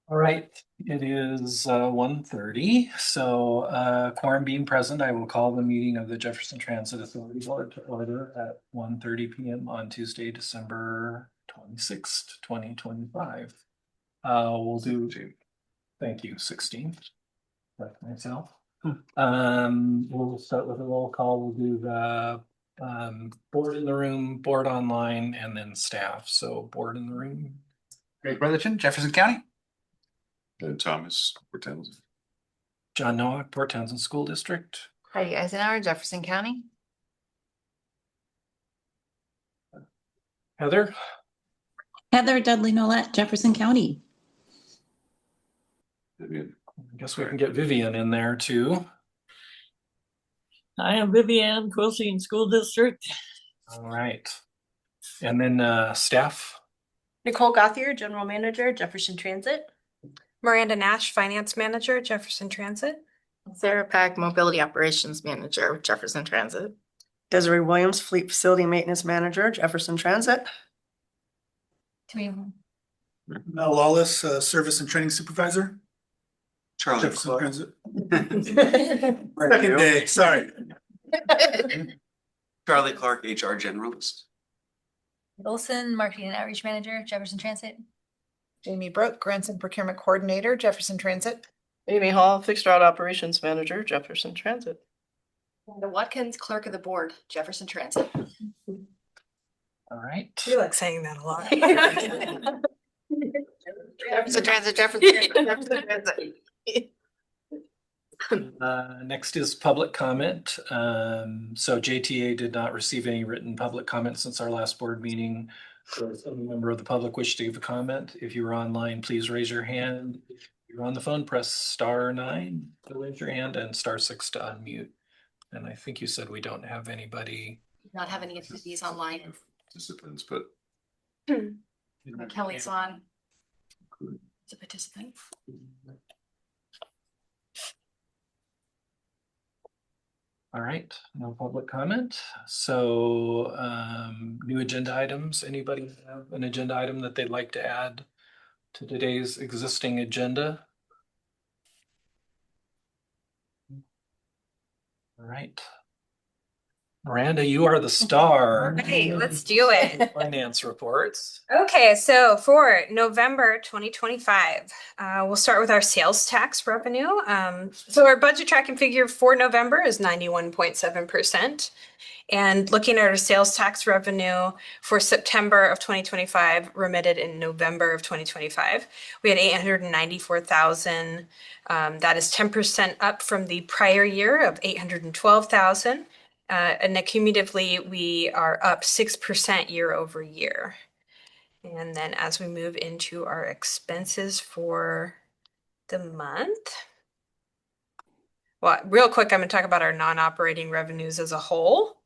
All right, it is 1:30. So quorum being present, I will call the meeting of the Jefferson Transit Authority Board to order at 1:30 p.m. on Tuesday, December 26th, 2025. We'll do, thank you, 16. Like myself. We'll start with a roll call. We'll do the board in the room, board online, and then staff. So board in the room. Greg Brotherton, Jefferson County. And Thomas Portales. John Nowak, Port Townsend School District. Heidi Eisenhower, Jefferson County. Heather. Heather Dudley Nolet, Jefferson County. Vivian. I guess we can get Vivian in there too. I am Vivian, Quilcene School District. All right. And then staff. Nicole Gothier, General Manager, Jefferson Transit. Miranda Nash, Finance Manager, Jefferson Transit. Sarah Pack, Mobility Operations Manager, Jefferson Transit. Desiree Williams, Fleet Facility Maintenance Manager, Jefferson Transit. Mel Lawless, Service and Training Supervisor. Charlie Jefferson Clark. Transit. Second day, sorry. Charlie Clark, HR Generalist. Wilson, Marketing and Outreach Manager, Jefferson Transit. Jamie Brooke, Grants and Procurement Coordinator, Jefferson Transit. Amy Hall, Fixed Route Operations Manager, Jefferson Transit. Amanda Watkins, Clerk of the Board, Jefferson Transit. All right. I feel like saying that a lot. Jefferson Transit, Jefferson Transit. Next is public comment. So JTA did not receive any written public comment since our last board meeting. Does any member of the public wish to give a comment? If you're online, please raise your hand. If you're on the phone, press *9 to raise your hand and *6 to unmute. And I think you said we don't have anybody. Not have any of these online. Participants, but Kelly's on. As a participant. All right, no public comment. So new agenda items. Anybody have an agenda item that they'd like to add to today's existing agenda? All right. Miranda, you are the star. Okay, let's do it. Finance reports. Okay, so for November 2025, we'll start with our sales tax revenue. So our budget tracking figure for November is 91.7%. And looking at our sales tax revenue for September of 2025, remitted in November of 2025, we had 894,000. That is 10% up from the prior year of 812,000. And cumulatively, we are up 6% year over year. And then as we move into our expenses for the month, well, real quick, I'm going to talk about our non-operating revenues as a whole.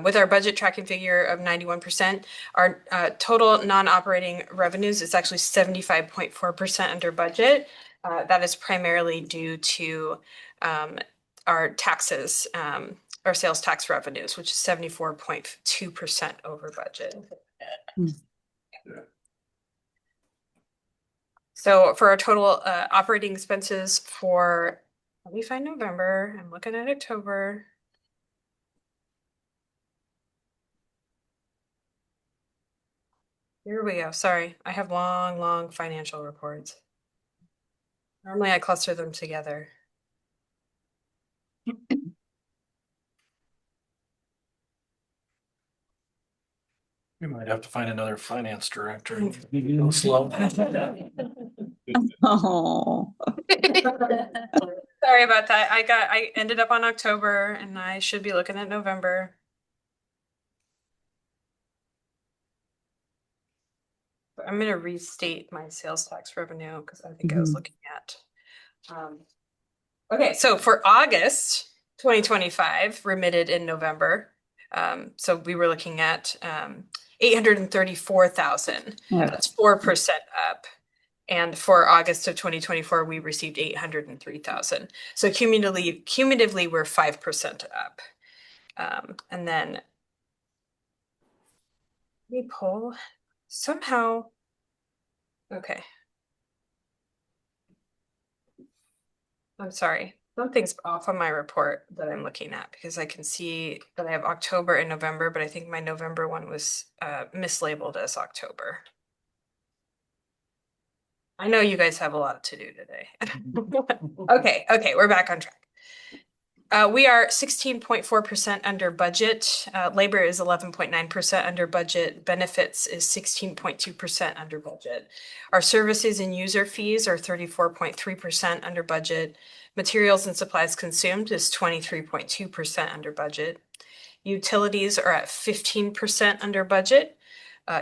With our budget tracking figure of 91%, our total non-operating revenues is actually 75.4% under budget. That is primarily due to our taxes, our sales tax revenues, which is 74.2% over budget. So for our total operating expenses for, let me find November, I'm looking at October. Here we go. Sorry, I have long financial reports. Normally I cluster them together. We might have to find another finance director. Go slow. Oh, Sorry about that. I ended up on October and I should be looking at November. I'm going to restate my sales tax revenue because I think I was looking at. Okay, so for August 2025, remitted in November. So we were looking at 834,000. Yeah. That's 4% up. And for August of 2024, we received 803,000. So cumulatively, we're 5% up. And then let me pull somehow. Okay. I'm sorry. Something's off on my report that I'm looking at because I can see that I have October and November, but I think my November one was mislabeled as October. I know you guys have a lot to do today. Okay, we're back on track. We are 16.4% under budget. Labor is 11.9% under budget. Benefits is 16.2% under budget. Our services and user fees are 34.3% under budget. Materials and supplies consumed is 23.2% under budget. Utilities are at 15% under budget.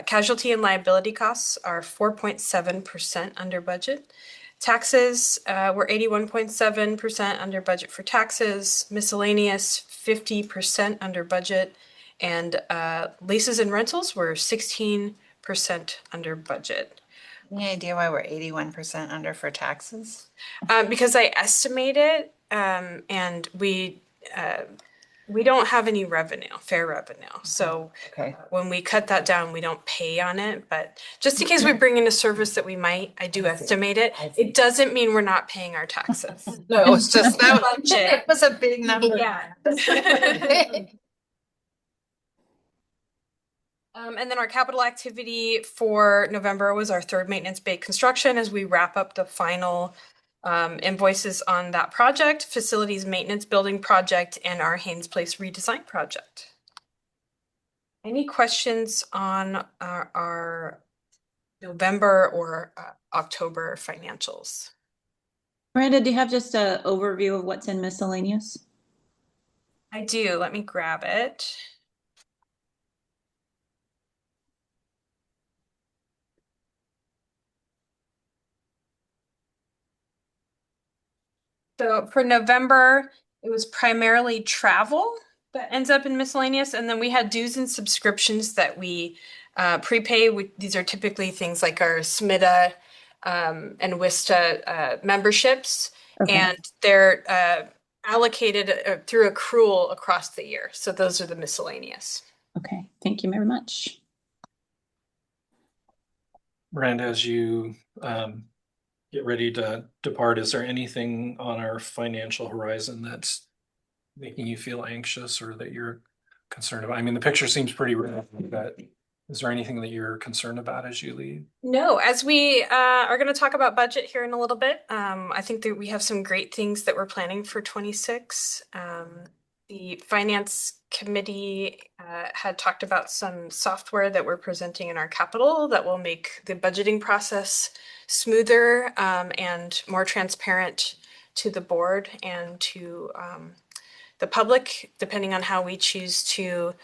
Casualty and liability costs are 4.7% under budget. Taxes were 81.7% under budget for taxes, miscellaneous 50% under budget, and leases and rentals were 16% under budget. Any idea why we're 81% under for taxes? Because I estimated and we don't have any fair revenue. So Okay. when we cut that down, we don't pay on it. But just in case we bring in a service that we might, I do estimate it. It doesn't mean we're not paying our taxes. No, it's just that Budget. it was a big number. Yeah. And then our capital activity for November was our third maintenance bay construction as we wrap up the final invoices on that project, facilities maintenance building project, and our Haynes Place redesign project. Any questions on our November or October financials? Miranda, do you have just an overview of what's in miscellaneous? I do. Let me grab it. So for November, it was primarily travel that ends up in miscellaneous. And then we had dues and subscriptions that we prepay. These are typically things like our SMITA and WISTA memberships. Okay. And they're allocated through accrual across the year. So those are the miscellaneous. Okay, thank you very much. Miranda, as you get ready to depart, is there anything on our financial horizon that's making you feel anxious or that you're concerned about? I mean, the picture seems pretty red, but is there anything that you're concerned about as you leave? No, as we are going to talk about budget here in a little bit, I think that we have some great things that we're planning for 26. The finance committee had talked about some software that we're presenting in our capital that will make the budgeting process smoother and more transparent to the board and to the public, depending on how we choose to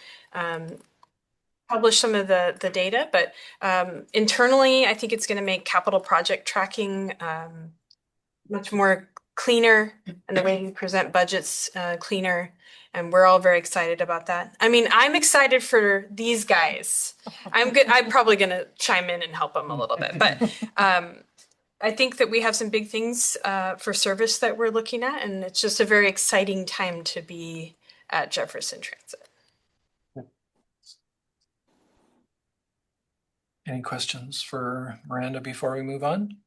publish some of the data. But internally, I think it's going to make capital project tracking much more cleaner and the way we present budgets cleaner. And we're all very excited about that. I mean, I'm excited for these guys. I'm probably going to chime in and help them a little bit. But I think that we have some big things for service that we're looking at. And it's just a very exciting time to be at Jefferson Transit. Any questions for Miranda before we move on?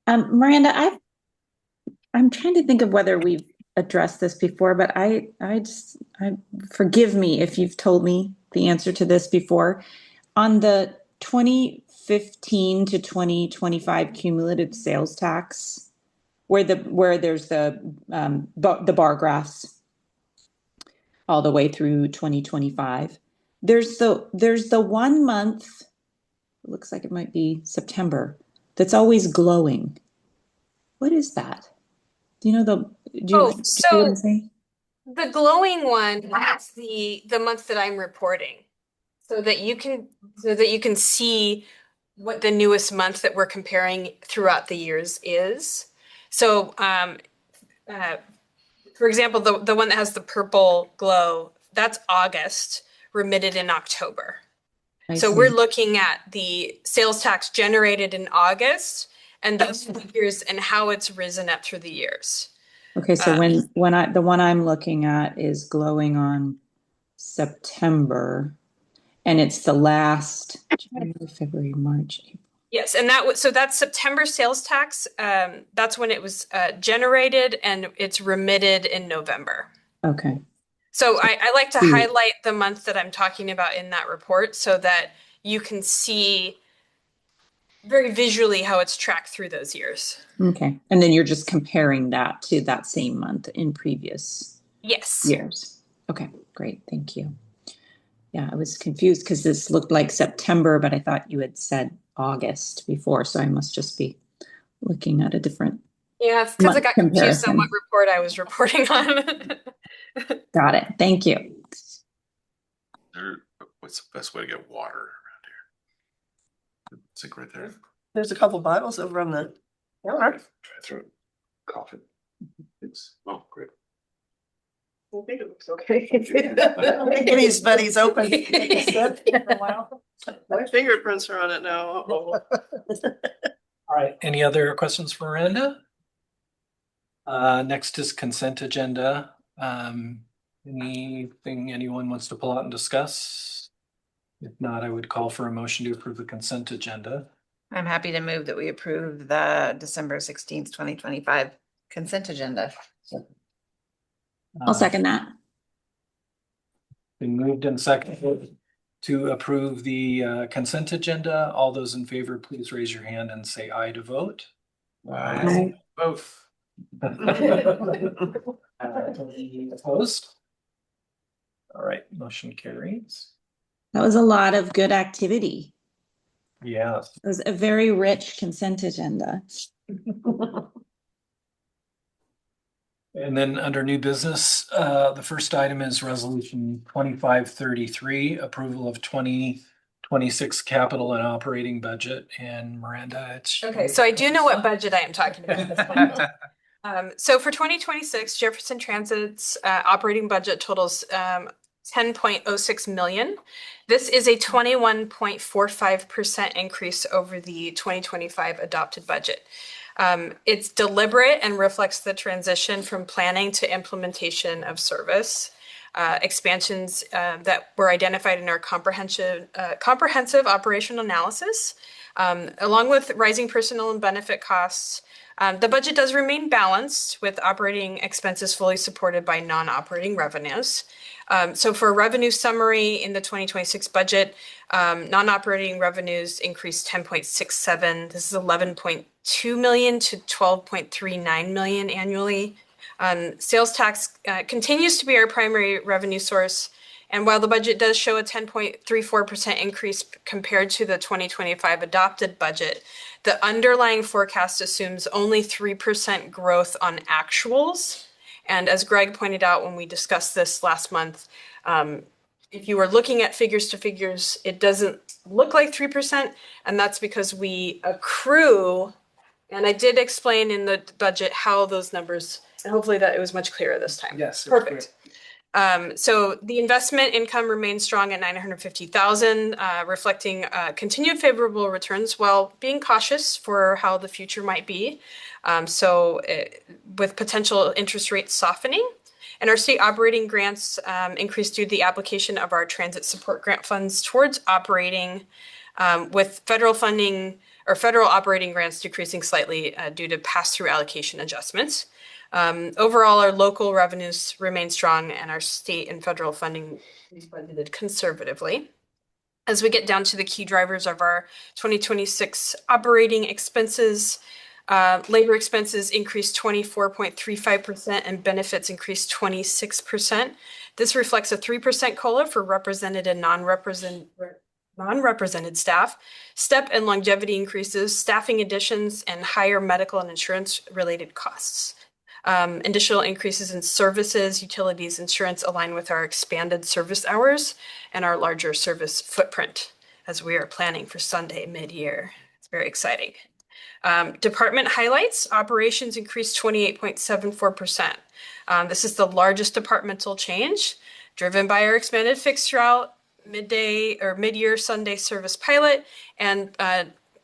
Miranda, I'm trying to think of whether we've addressed this before, but I forgive me if you've told me the answer to this before. On the 2015 to 2025 cumulative sales tax, where there's the bar graphs all the way through 2025. There's the 1 month, it looks like it might be September, that's always glowing. What is that? Do you know do you know what I'm saying? The glowing one, that's the month that I'm reporting. So that you can see what the newest month that we're comparing throughout the years is. So for example, the one that has the purple glow, that's August, remitted in October. So we're looking at the sales tax generated in August and those figures and how it's risen up through the years. Okay, so the one I'm looking at is glowing on September, and it's the last January, February, March, April. Yes, and so that's September sales tax. That's when it was generated and it's remitted in November. Okay. So I like to Hmm. highlight the month that I'm talking about in that report so that you can see very visually how it's tracked through those years. Okay. And then you're just comparing that to that same month in previous Yes. years. Okay, great. Thank you. Yeah, I was confused because this looked like September, but I thought you had said August before, so I must just be looking at a different. Yeah, because I Month got confused on comparison. what report I was reporting on. Got it. Thank you. What's the best way to get water around here? Sink right there. There's a couple bottles over on the counter. Try to throw it. Coffee. It's, oh, great. I think it looks okay. His buddy's open. My fingerprints are on it now. Uh-oh. All right, any other questions for Miranda? Next is consent agenda. Anything anyone wants to pull out and discuss? If not, I would call for a motion to approve the consent agenda. I'm happy to move that we approve the December 16th, 2025 consent agenda. I'll second that. Been moved and seconded to approve the consent agenda. All those in favor, please raise your hand and say aye to vote. Aye. Both. Opposed? All right, motion carries. That was a lot of good activity. Yeah. It was a very rich consent agenda. And then under new business, the first item is resolution 2533, approval of 2026 capital and operating budget. And Miranda, it's Okay, so I do know what budget I am talking about at this point. So for 2026, Jefferson Transit's operating budget totals 10.06 million. This is a 21.45% increase over the 2025 adopted budget. It's deliberate and reflects the transition from planning to implementation of service. Expansions that were identified in our comprehensive operational analysis, along with rising personnel and benefit costs. The budget does remain balanced with operating expenses fully supported by non-operating revenues. So for a revenue summary in the 2026 budget, non-operating revenues increased 10.67. This is 11.2 million to 12.39 million annually. Sales tax continues to be our primary revenue source. And while the budget does show a 10.34% increase compared to the 2025 adopted budget, the underlying forecast assumes only 3% growth on actuals. And as Greg pointed out when we discussed this last month, if you were looking at figures to figures, it doesn't look like 3%. And that's because we accrue, and I did explain in the budget how those numbers, and hopefully that it was much clearer this time. Yes. Perfect. So the investment income remains strong at 950,000, reflecting continued favorable returns while being cautious for how the future might be. With potential interest rates softening. And our state operating grants increased due to the application of our transit support grant funds towards operating, with federal funding or federal operating grants decreasing slightly due to pass-through allocation adjustments. Overall, our local revenues remain strong and our state and federal funding is budgeted conservatively. As we get down to the key drivers of our 2026 operating expenses, labor expenses increased 24.35% and benefits increased 26%. This reflects a 3% COLA for represented and non-represented staff, step and longevity increases, staffing additions, and higher medical and insurance related costs. Additional increases in services, utilities, insurance align with our expanded service hours and our larger service footprint as we are planning for Sunday mid-year. It's very exciting. Department highlights, operations increased 28.74%. This is the largest departmental change driven by our expanded fixed route, midday or mid-year Sunday service pilot, and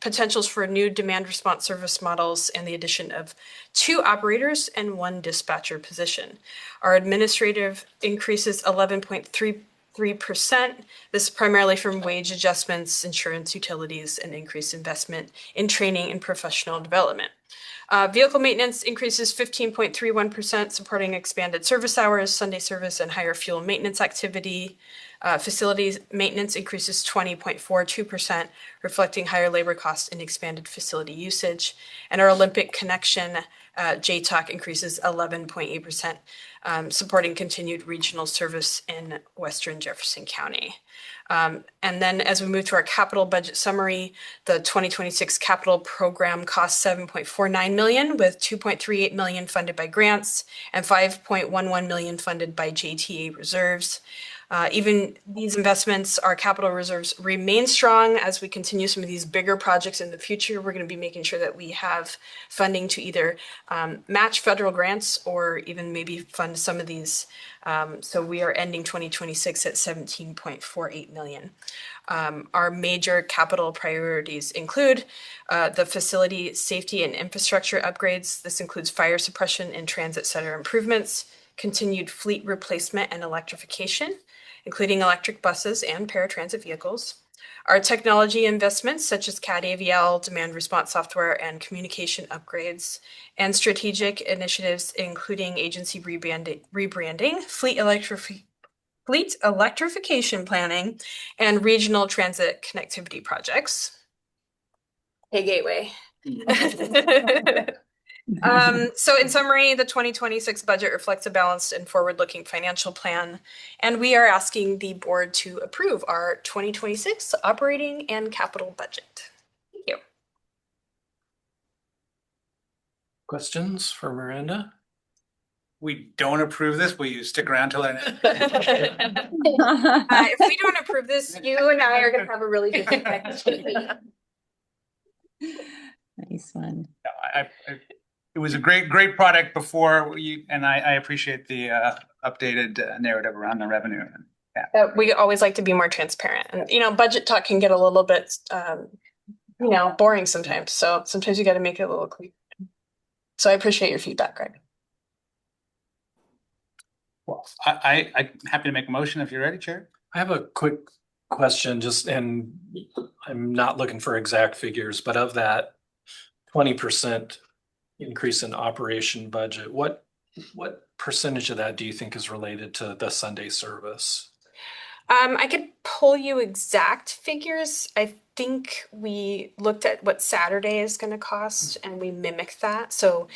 potentials for new demand response service models and the addition of 2 operators and 1 dispatcher position. Our administrative increases 11.3 3%. This is primarily from wage adjustments, insurance, utilities, and increased investment in training and professional development. Vehicle maintenance increases 15.31%, supporting expanded service hours, Sunday service, and higher fuel maintenance activity. Facilities maintenance increases 20.42%, reflecting higher labor costs and expanded facility usage. And our Olympic Connection JTOC increases 11.8%, supporting continued regional service in Western Jefferson County. And then as we move to our capital budget summary, the 2026 capital program costs $7.49 million, with $2.38 million funded by grants and $5.11 million funded by JTA reserves. Even these investments, our capital reserves remain strong as we continue some of these bigger projects in the future. We're going to be making sure that we have funding to either match federal grants or even maybe fund some of these. So we are ending 2026 at $17.48 million. Our major capital priorities include the facility safety and infrastructure upgrades. This includes fire suppression and transit center improvements, continued fleet replacement and electrification, including electric buses and paratransit vehicles. Our technology investments, such as CAD AVL, demand response software, and communication upgrades, and strategic initiatives, including agency rebranding, fleet electrification planning, and regional transit connectivity projects. Hey, Gateway. So in summary, the 2026 budget reflects a balanced and forward-looking financial plan, and we are asking the board to approve our 2026 operating and capital budget. Thank you. Questions for Miranda? We don't approve this, will you stick around till I? If we don't approve this, you and I are going to have a really different Nice one. It was a great product before you, and I appreciate the updated narrative around the revenue. We always like to be more transparent, and budget talk can get a little bit boring sometimes, so sometimes you got to make it a little clear. So I appreciate your feedback, Greg. Well, I'm happy to make a motion if you're ready, Chair. I have a quick question, and I'm not looking for exact figures, but of that 20% increase in operation budget, what percentage of that do you think is related to the Sunday service? I could pull you exact figures. I think we looked at what Saturday is going to cost and we mimicked that. So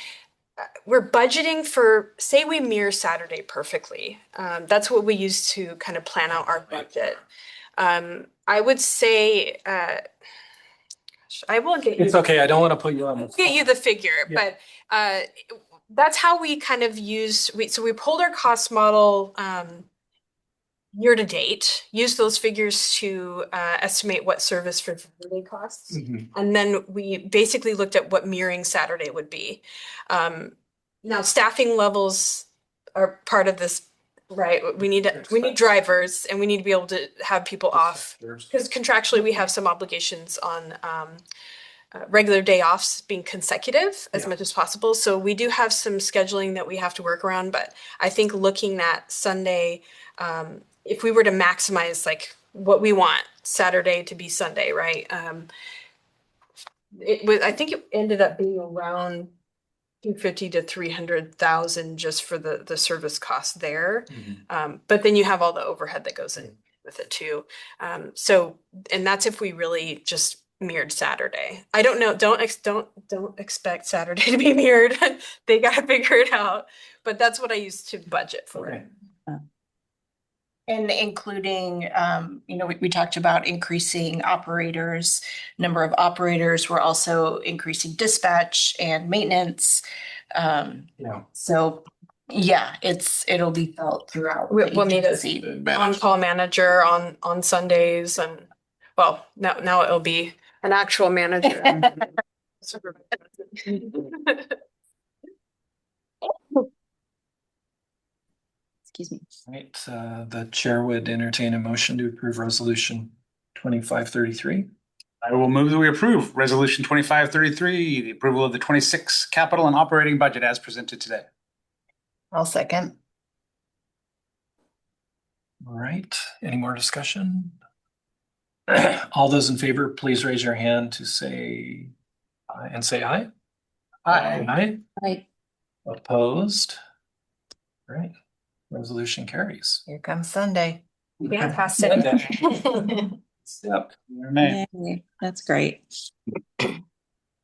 we're budgeting for, say we mirror Saturday perfectly. That's what we use to kind of plan out our budget. I would say, I will get you. It's okay. I don't want to put you on the spot. Get you the figure, Yeah. but that's how we kind of so we pulled our cost model year to date, used those figures to estimate what service for Saturday costs. Mm-hmm. And then we basically looked at what mirroring Saturday would be. Now staffing levels are part of this, right? We need drivers, and we need to be able to have people off, because contractually we have some obligations on regular day offs being consecutive as much as possible. So we do have some scheduling that we have to work around, but I think looking at Sunday, if we were to maximize like what we want Saturday to be Sunday, right? I think it ended up being around 250 to 300,000 just for the service cost there. Mm-hmm. But then you have all the overhead that goes in with it too. So, and that's if we really just mirrored Saturday. I don't know. Don't expect Saturday to be mirrored. They got to figure it out. But that's what I used to budget for it. And including, we talked about increasing operators, number of operators. We're also increasing dispatch and maintenance. So yeah, it'll be felt throughout. We'll need an on-call manager on Sundays, and well, now it'll be an actual manager. Excuse me. Right, the chair would entertain a motion to approve resolution 2533. I will move that we approve resolution 2533, the approval of the 26 capital and operating budget as presented today. I'll second. All right, any more discussion? All those in favor, please raise your hand to say aye and say aye. Aye. Right. Opposed? All right, resolution carries. Here comes Sunday. Fantastic. Yep. Yay, that's great.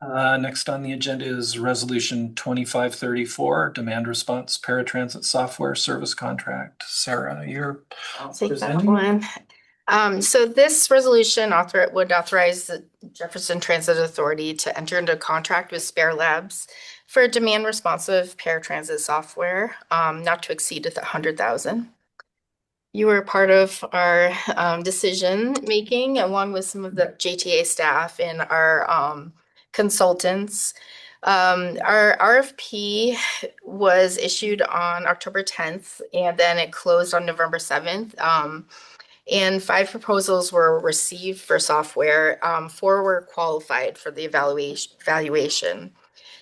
Next on the agenda is resolution 2534, demand response paratransit software service contract. Sarah, you're I'll take that presenting. one. So this resolution would authorize the Jefferson Transit Authority to enter into a contract with Spare Labs for demand responsive paratransit software, not to exceed $100,000. You were part of our decision making along with some of the JTA staff and our consultants. Our RFP was issued on October 10th and then it closed on November 7th. And 5 proposals were received for software. 4 were qualified for the evaluation.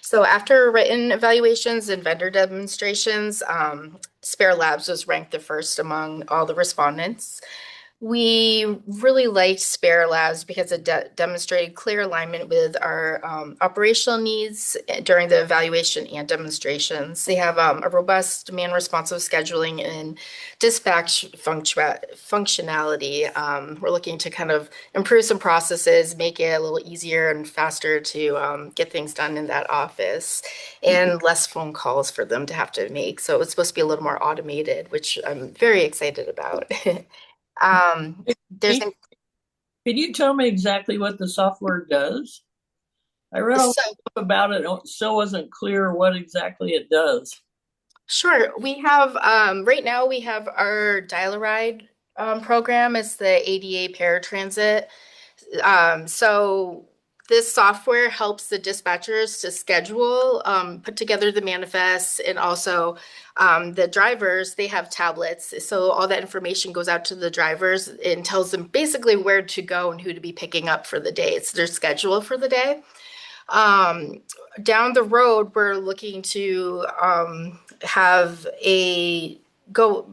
So after written evaluations and vendor demonstrations, Spare Labs was ranked the first among all the respondents. We really liked Spare Labs because it demonstrated clear alignment with our operational needs during the evaluation and demonstrations. They have a robust demand responsive scheduling and dispatch functionality. We're looking to kind of improve some processes, make it a little easier and faster to get things done in that office, and less phone calls for them to have to make. So it's supposed to be a little more automated, which I'm very excited about. There's Can you tell me exactly what the software does? I read all about it. It still wasn't clear what exactly it does. Sure. We have right now we have our Dial-A-Ride program. It's the ADA paratransit. So this software helps the dispatchers to schedule, put together the manifests, and also the drivers, they have tablets. So all that information goes out to the drivers and tells them basically where to go and who to be picking up for the day. It's their schedule for the day. Down the road, we're looking to have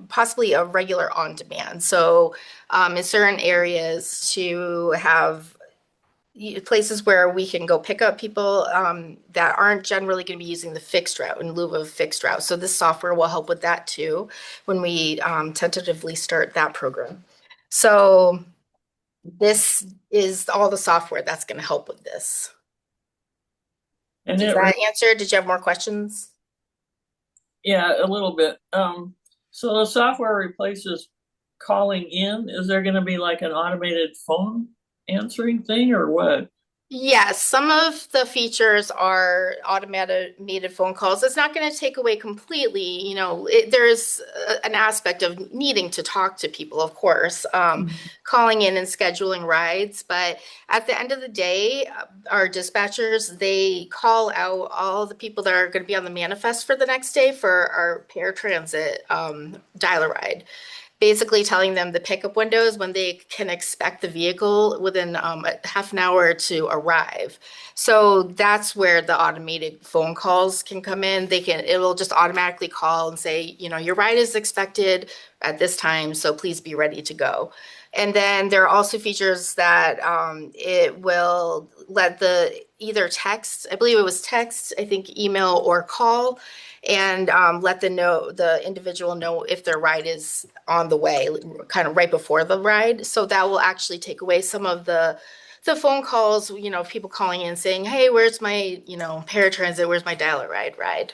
possibly a regular on demand. So in certain areas to have places where we can go pick up people that aren't generally going to be using the fixed route in lieu of fixed route. So this software will help with that too when we tentatively start that program. So this is all the software that's going to help with this. And Does that answer? Did you have more questions? Yeah, a little bit. So the software replaces calling in. Is there going to be like an automated phone answering thing or what? Yes, some of the features are automated phone calls. It's not going to take away completely, you know, there's an aspect of needing to talk to people, of course, calling in and scheduling rides. But at the end of the day, our dispatchers, they call out all the people that are going to be on the manifest for the next day for our paratransit Dial-A-Ride. Basically telling them the pickup windows when they can expect the vehicle within a half an hour to arrive. So that's where the automated phone calls can come in. It'll just automatically call and say, you know, your ride is expected at this time, so please be ready to go. And then there are also features that it will let either text, I believe it was text, I think email or call, and let the individual know if their ride is on the way, kind of right before the ride. So that will actually take away some of the phone calls, you know, people calling in saying, hey, where's my, you know, paratransit, where's my Dial-A-Ride ride?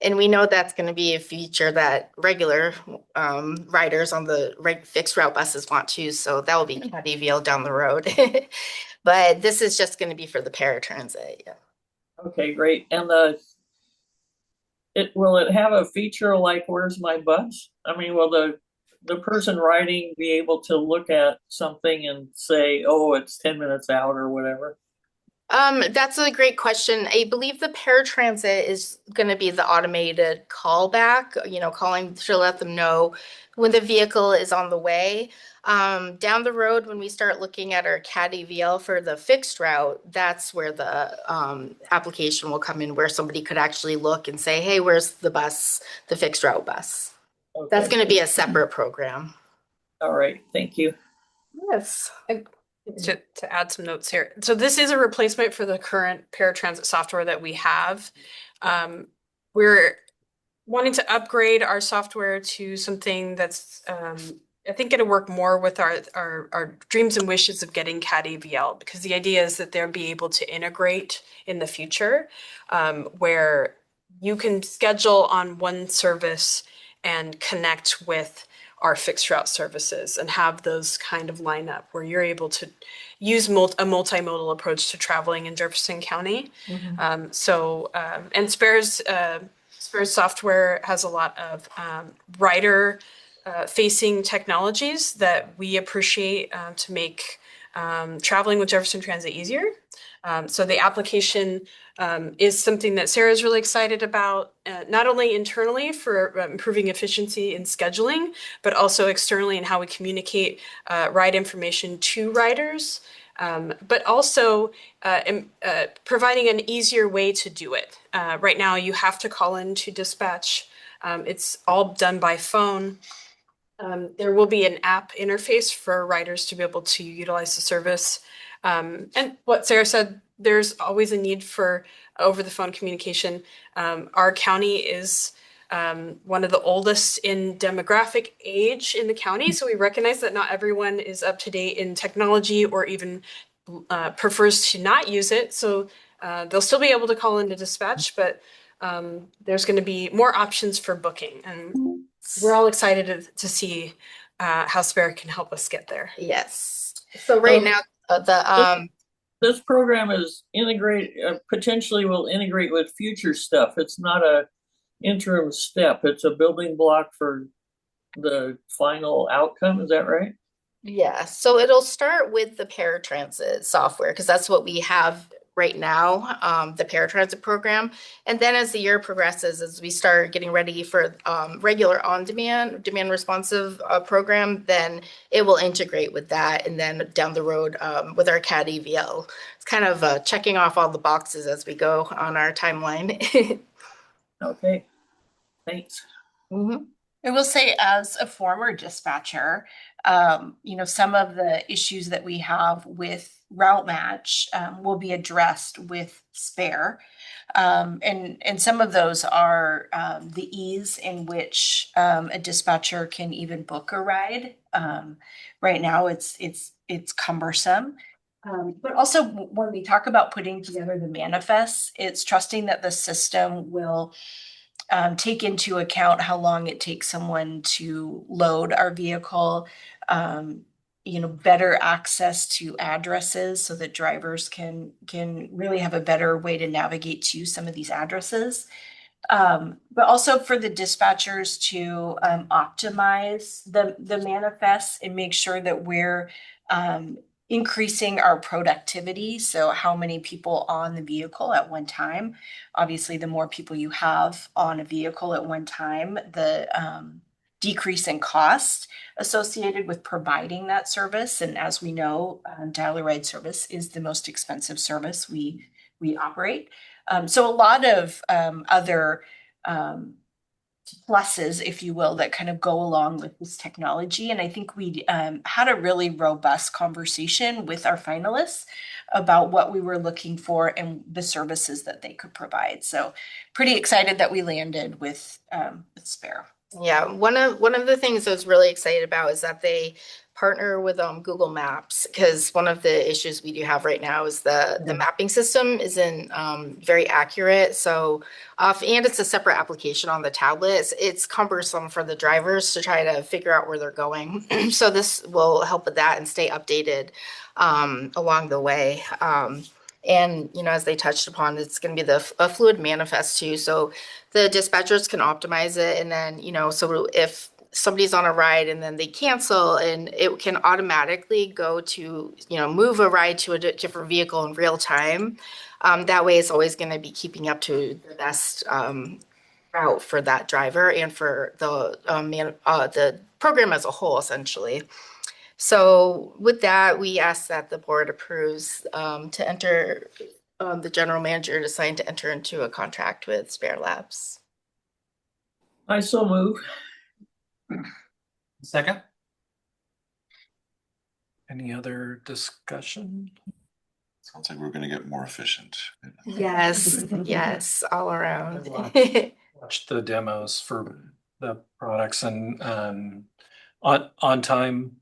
And we know that's going to be a feature that regular riders on the fixed route buses want to, so that will be CADVL down the road. But this is just going to be for the paratransit. Yeah. Okay, great. And will it have a feature like where's my bus? I mean, will the person riding be able to look at something and say, oh, it's 10 minutes out or whatever? That's a great question. I believe the paratransit is going to be the automated callback, you know, calling to let them know when the vehicle is on the way. Down the road, when we start looking at our CADVL for the fixed route, that's where the application will come in, where somebody could actually look and say, hey, where's the bus, the fixed route bus? That's Okay. going to be a separate program. All right, thank you. Yes. To add some notes here. So this is a replacement for the current paratransit software that we have. We're wanting to upgrade our software to something that's I think going to work more with our dreams and wishes of getting CAD AVL, because the idea is that they'll be able to integrate in the future, where you can schedule on one service and connect with our fixed route services and have those kind of line up where you're able to use a multimodal approach to traveling in Jefferson County. And Spare's software has a lot of rider facing technologies that we appreciate to make traveling with Jefferson Transit easier. So the application is something that Sarah is really excited about, not only internally for improving efficiency in scheduling, but also externally in how we communicate ride information to riders, but also providing an easier way to do it. Right now, you have to call in to dispatch. It's all done by phone. There will be an app interface for riders to be able to utilize the service. And what Sarah said, there's always a need for over the phone communication. Our county is one of the oldest in demographic age in the county. So we recognize that not everyone is up to date in technology or even prefers to not use it. So they'll still be able to call into dispatch, but there's going to be more options for booking. And we're all excited to see how Spare can help us get there. Yes. So right now, This program is potentially will integrate with future stuff. It's not a interim step. It's a building block for the final outcome. Is that right? Yeah, so it'll start with the paratransit software because that's what we have right now, the paratransit program. And then as the year progresses, as we start getting ready for regular on-demand, demand responsive program, then it will integrate with that. And then down the road with our CAD AVL, it's kind of checking off all the boxes as we go on our timeline. Okay, thanks. I will say, as a former dispatcher, some of the issues that we have with Route Match will be addressed with Spare. And some of those are the ease in which a dispatcher can even book a ride. Right now, it's cumbersome. But also when we talk about putting together the manifests, it's trusting that the system will take into account how long it takes someone to load our vehicle, better access to addresses so that drivers can really have a better way to navigate to some of these addresses. But also for the dispatchers to optimize the manifests and make sure that we're increasing our productivity. So how many people on the vehicle at one time? Obviously, the more people you have on a vehicle at one time, the decrease in cost associated with providing that service. And as we know, dial-a-ride service is the most expensive service we operate. So a lot of other pluses, if you will, that kind of go along with this technology. And I think we had a really robust conversation with our finalists about what we were looking for and the services that they could provide. So pretty excited that we landed with Spare. Yeah, one of the things I was really excited about is that they partner with Google Maps, because one of the issues we do have right now is the mapping system isn't very accurate. So, and it's a separate application on the tablets. It's cumbersome for the drivers to try to figure out where they're going. So this will help with that and stay updated along the way. And, as they touched upon, it's going to be a fluid manifest too. So the dispatchers can optimize it. And then, so if somebody's on a ride and then they cancel, and it can automatically go to, move a ride to a different vehicle in real time. That way it's always going to be keeping up to the best route for that driver and for the program as a whole, essentially. So with that, we ask that the board approves to enter the general manager to sign to enter into a contract with Spare Labs. I so move. Second? Any other discussion? Sounds like we're gonna get more efficient. Yes, yes, all around. Watch the demos for the products and on time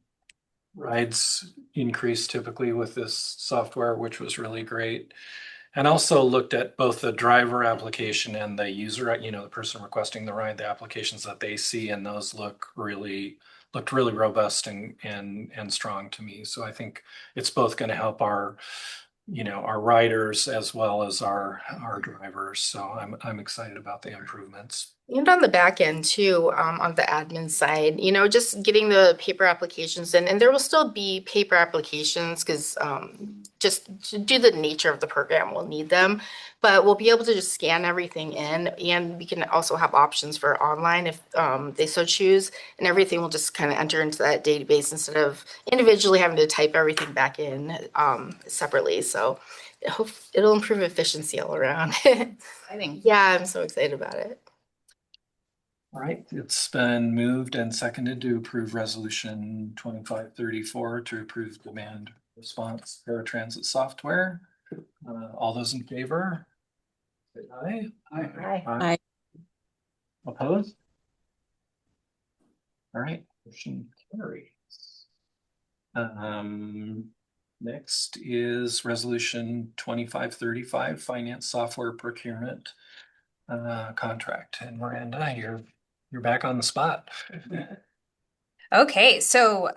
rides increase typically with this software, which was really great. And also looked at both the driver application and the user, the person requesting the ride, the applications that they see, and those looked really robust and strong to me. So I think it's both going to help our riders as well as our drivers. So I'm excited about the improvements. And on the back end too, on the admin side, just getting the paper applications in, and there will still be paper applications because just to do the nature of the program, we'll need them. But we'll be able to just scan everything in, and we can also have options for online if they so choose, and everything will just kind of enter into that database instead of individually having to type everything back in separately. So I hope it'll improve efficiency all around. Exciting. Yeah, I'm so excited about it. All right, it's been moved and seconded to approve resolution 2534 to approve demand response paratransit software. All those in favor? Say aye. Aye. Aye. Opposed? All right, motion carries. Next is resolution 2535 finance software procurement contract. And Miranda, you're back on the spot. Okay, so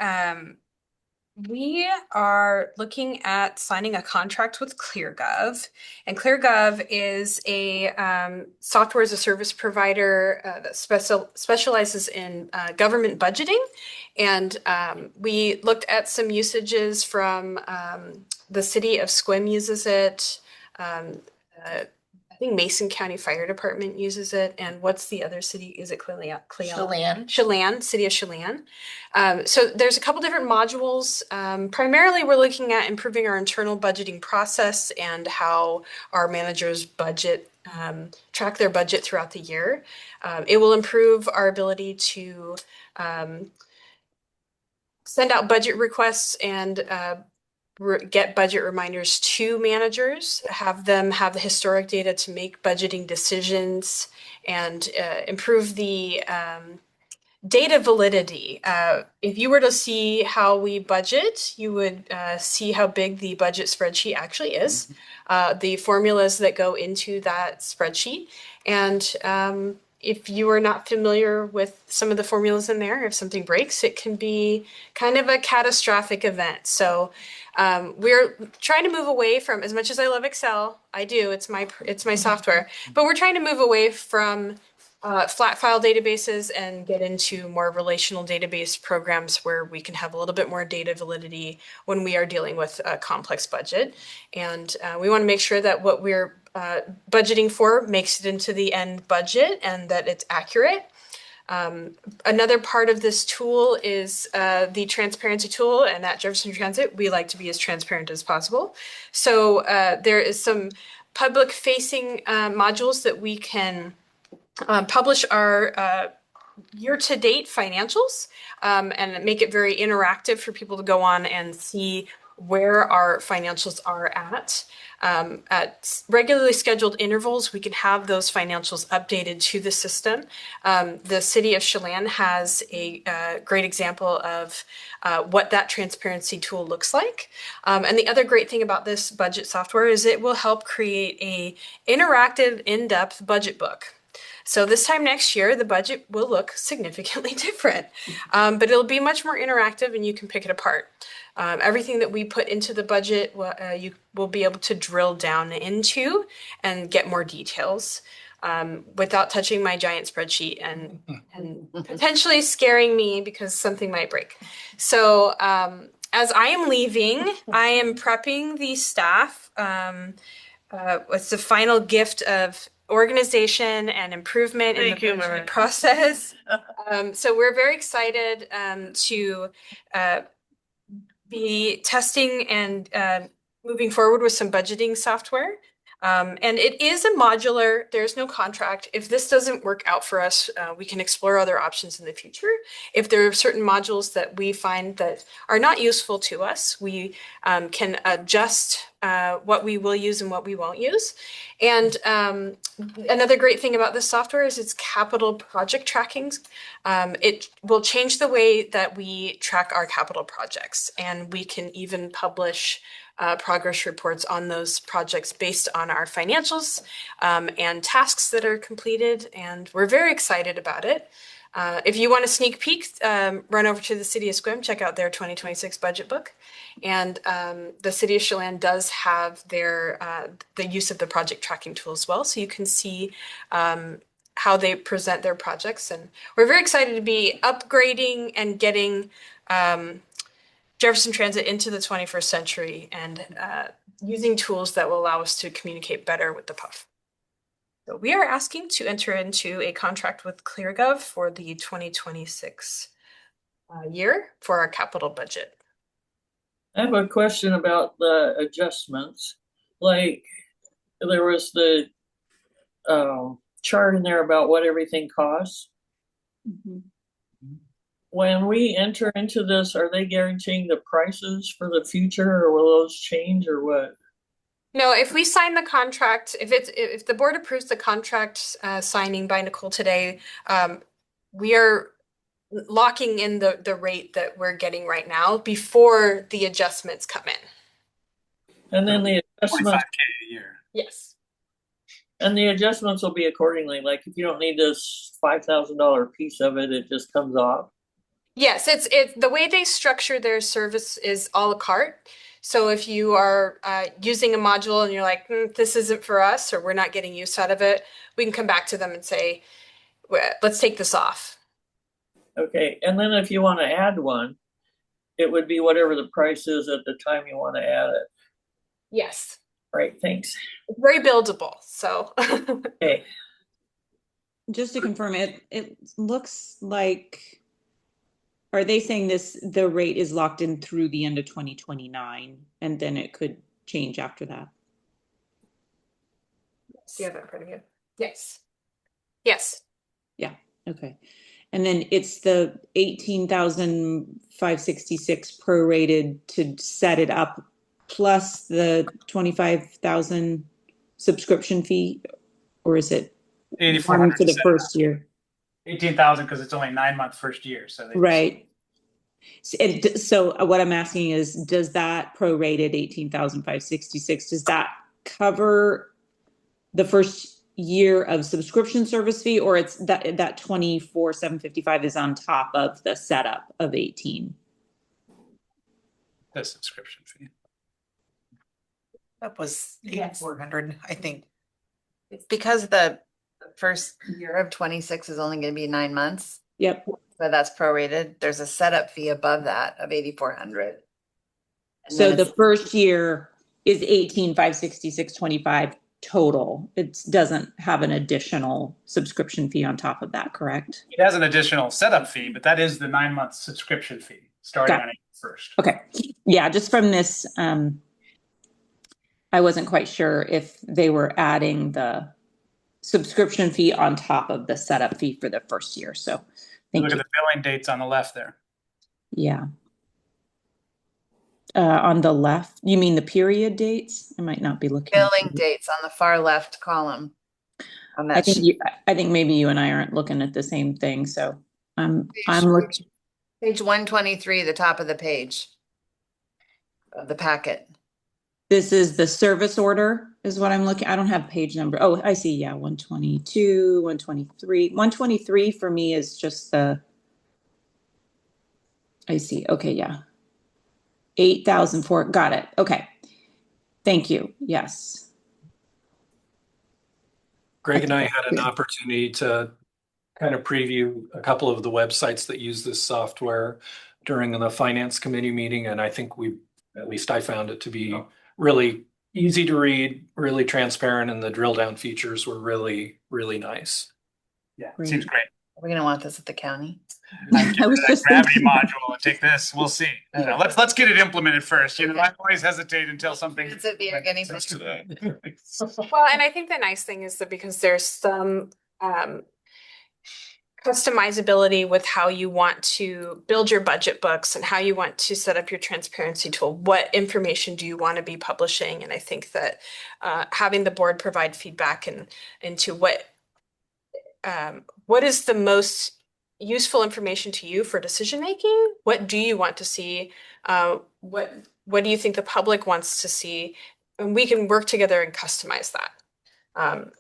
we are looking at signing a contract with ClearGov, and ClearGov is a software as a service provider that specializes in government budgeting. And we looked at some usages from the city of Sequim uses it. I think Mason County Fire Department uses it. And what's the other city? Is it Chelan. Chelan, city of Chelan. So there's a couple different modules. Primarily, we're looking at improving our internal budgeting process and how our managers budget, track their budget throughout the year. It will improve our ability to send out budget requests and get budget reminders to managers, have them have the historic data to make budgeting decisions, and improve the data validity. If you were to see how we budget, you would see how big the budget spreadsheet actually is, the formulas that go into that spreadsheet. And if you are not familiar with some of the formulas in there, if something breaks, it can be kind of a catastrophic event. So we're trying to move away from, as much as I love Excel, I do, it's my software, but we're trying to move away from flat file databases and get into more relational database programs where we can have a little bit more data validity when we are dealing with a complex budget. And we want to make sure that what we're budgeting for makes it into the end budget and that it's accurate. Another part of this tool is the transparency tool, and at Jefferson Transit, we like to be as transparent as possible. So there is some public facing modules that we can publish our year-to-date financials and make it very interactive for people to go on and see where our financials are at. At regularly scheduled intervals, we can have those financials updated to the system. The city of Chelan has a great example of what that transparency tool looks like. And the other great thing about this budget software is it will help create a interactive, in-depth budget book. So this time next year, the budget will look significantly different, but it'll be much more interactive and you can pick it apart. Everything that we put into the budget, you will be able to drill down into and get more details without touching my giant spreadsheet and potentially scaring me because something might break. So as I am leaving, I am prepping the staff with the final gift of organization and improvement in the budget process. So we're very excited to be testing and moving forward with some budgeting software. And it is a modular, there's no contract. If this doesn't work out for us, we can explore other options in the future. If there are certain modules that we find that are not useful to us, we can adjust what we will use and what we won't use. And another great thing about this software is its capital project tracking. It will change the way that we track our capital projects, and we can even publish progress reports on those projects based on our financials and tasks that are completed. And we're very excited about it. If you want a sneak peek, run over to the City of Sequim, check out their 2026 budget book. And the City of Chelan does have their the use of the project tracking tool as well. So you can see how they present their projects. And we're very excited to be upgrading and getting Jefferson Transit into the 21st century and using tools that will allow us to communicate better with the PUF. So we are asking to enter into a contract with ClearGov for the 2026 year for our capital budget. I have a question about the adjustments. Like, there was the chart in there about what everything costs. Mhm. When we enter into this, are they guaranteeing the prices for the future, or will those change, or what? No, if we sign the contract, if the board approves the contract signing by Nicole today, we are locking in the rate that we're getting right now before the adjustments come in. And then the adjustments, $25K a year. Yes. and the adjustments will be accordingly. Like, if you don't need this $5,000 piece of it, it just comes off. Yes, it's the way they structure their service is a la carte. So if you are using a module and you're like, this isn't for us, or we're not getting use out of it, we can come back to them and say, let's take this off. Okay, and then if you want to add one, it would be whatever the price is at the time you want to add it. Yes, Right, thanks. it's very buildable. So Okay, Just to confirm, it looks like, are they saying the rate is locked in through the end of 2029 and then it could change after that? do you have that in front of you? Yes. Yes. Okay. And then it's the 18,566 prorated to set it up plus the 25,000 subscription fee, or is it one 8,400 for the first year? 18,000 because it's only 9-month first year. So they Right. So what I'm asking is, does that prorated 18,566, does that cover the first year of subscription service fee, or it's that 24,755 is on top of the setup of 18? the subscription fee. That was Yes. 8,400, I think. It's because the first year of 26 is only going to be 9 months, Yep. so that's prorated. There's a setup fee above that of 8,400. So the first year is 18,566.25 total. It doesn't have an additional subscription fee on top of that, correct? It has an additional setup fee, but that is the 9-month subscription fee starting on April 1st. Okay. Yeah, just from this, I wasn't quite sure if they were adding the subscription fee on top of the setup fee for the first year. So thank Look you. at the billing dates on the left there. Yeah. On the left, you mean the period dates? I might not be looking. Billing dates on the far left column. On I that think sheet. I think maybe you and I aren't looking at the same thing. So I'm looking. Page 123, the top of the page of the packet. This is the service order is what I'm looking. I don't have page number. Oh, I see. Yeah, 122, 123. 123 for me is just the. I see. Okay, yeah. 8,004. Got it. Okay. Thank you. Yes. Greg and I had an opportunity to kind of preview a couple of the websites that use this software during the finance committee meeting, and I think at least I found it to be really easy to read, really transparent, and the drill down features were really, really nice. Yeah, Great. seems great. Are we gonna want this at the county? I was just Gravity thinking. module and take this. We'll see. I don't know. Let's get it implemented first. You know, I always hesitate until something. It's at the beginning. That's to that. Well, and I think the nice thing is that because there's some customizability with how you want to build your budget books and how you want to set up your transparency tool. What information do you want to be publishing? And I think that having the board provide feedback into what is the most useful information to you for decision making? What do you want to see? What do you think the public wants to see? And we can work together and customize that.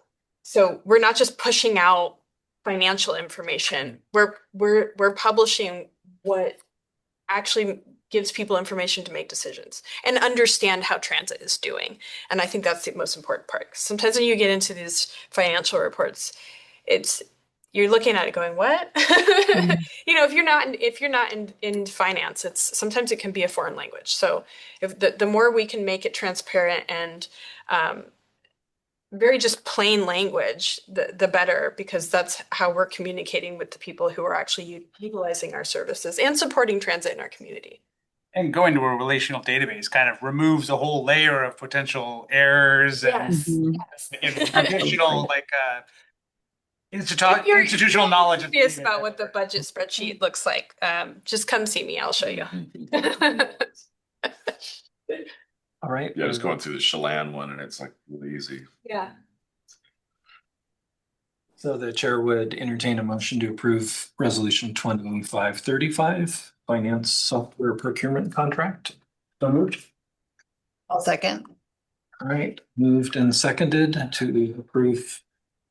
So we're not just pushing out financial information. We're publishing what actually gives people information to make decisions and understand how transit is doing. And I think that's the most important part. Sometimes when you get into these financial reports, you're looking at it going, what? You know, if you're not in finance, sometimes it can be a foreign language. So if the more we can make it transparent and very just plain language, the better, because that's how we're communicating with the people who are actually utilizing our services and supporting transit in our community. And going to a relational database kind of removes a whole layer of potential errors Yes. and additional institutional knowledge. Curious about what the budget spreadsheet looks like. Just come see me. I'll show you. All right. Yeah, just going through the Chelan one and it's like really easy. Yeah. So the chair would entertain a motion to approve resolution 2535, finance software procurement contract. So moved. I'll second. All right, moved and seconded to approve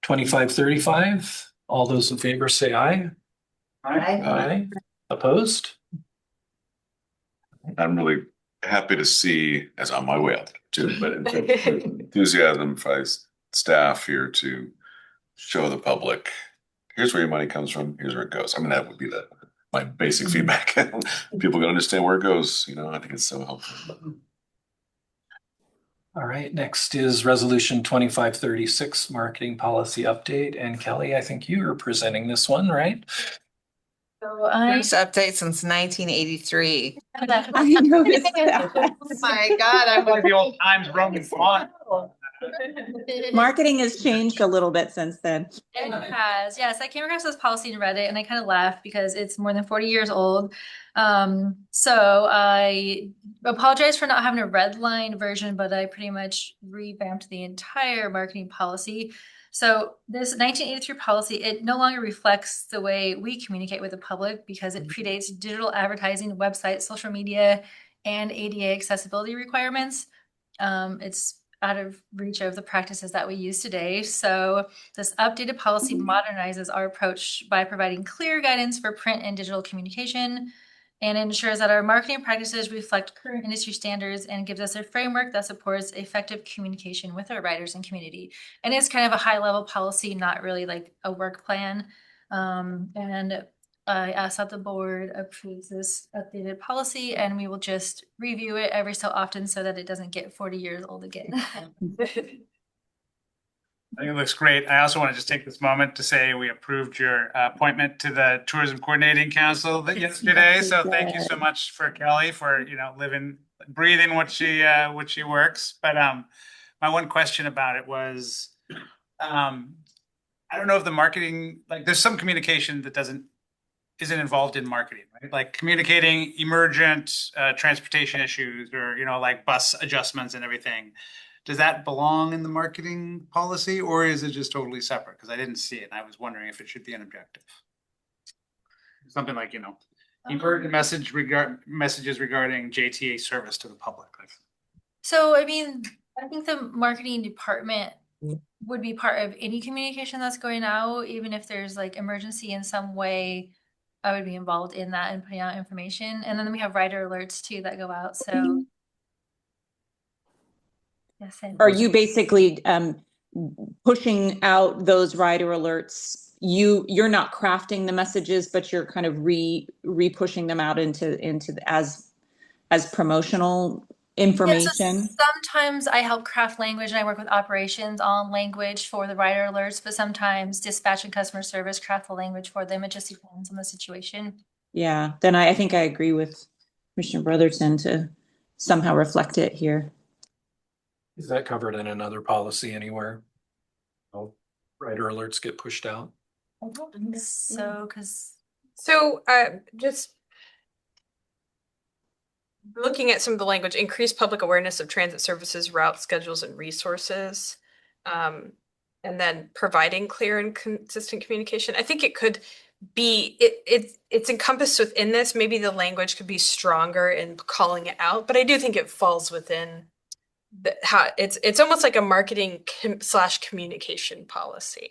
2535. All those in favor say aye. Aye. Opposed? I'm really happy to see, as on my way out there too, but enthusiasm by staff here to show the public, here's where your money comes from, here's where it goes. I mean, that would be my basic feedback. People can understand where it goes, you know, I think it's so helpful. All right, next is resolution 2536, marketing policy update. And Kelly, I think you are presenting this one, right? So first update since 1983. I noticed that. Oh my God, I'm Like the old Times Roman font. Marketing has changed a little bit since then. It has. Yes, I came across this policy in Reddit and I kind of laughed because it's more than 40 years old. So I apologize for not having a red line version, but I pretty much revamped the entire marketing policy. So this 1983 policy, it no longer reflects the way we communicate with the public because it predates digital advertising, websites, social media, and ADA accessibility requirements. It's out of reach of the practices that we use today. So this updated policy modernizes our approach by providing clear guidance for print and digital communication and ensures that our marketing practices reflect current industry standards and gives us a framework that supports effective communication with our writers and community. And it's kind of a high level policy, not really like a work plan. And I ask that the board approves this updated policy and we will just review it every so often so that it doesn't get 40 years old again. I think it looks great. I also want to just take this moment to say we approved your appointment to the Tourism Coordinating Council yesterday. So thank you so much for Kelly for, living, breathing what she works. But my one question about it was, I don't know if the marketing, like there's some communication that isn't involved in marketing, right? Like communicating emergent transportation issues or, like bus adjustments and everything. Does that belong in the marketing policy or is it just totally separate? Because I didn't see it and I was wondering if it should be an objective. Something like, emergent messages regarding JTA service to the public. So, I mean, I think the marketing department would be part of any communication that's going out, even if there's like emergency in some way. I would be involved in that and putting out information. And then we have writer alerts too that go out. So yes. Are you basically pushing out those rider alerts? You're not crafting the messages, but you're kind of re-pushing them out into as promotional information? Sometimes I help craft language and I work with operations on language for the rider alerts, but sometimes dispatch and customer service craft the language for them. It just depends on the situation. Yeah, then I think I agree with Commissioner Brotherton to somehow reflect it here. Is that covered in another policy anywhere? Oh, rider alerts get pushed out. I don't think so, because So, just looking at some of the language, increase public awareness of transit services, route schedules, and resources. And then providing clear and consistent communication. I think it could be, it's encompassed within this. Maybe the language could be stronger in calling it out, but I do think it falls within how it's almost like a marketing / communication policy.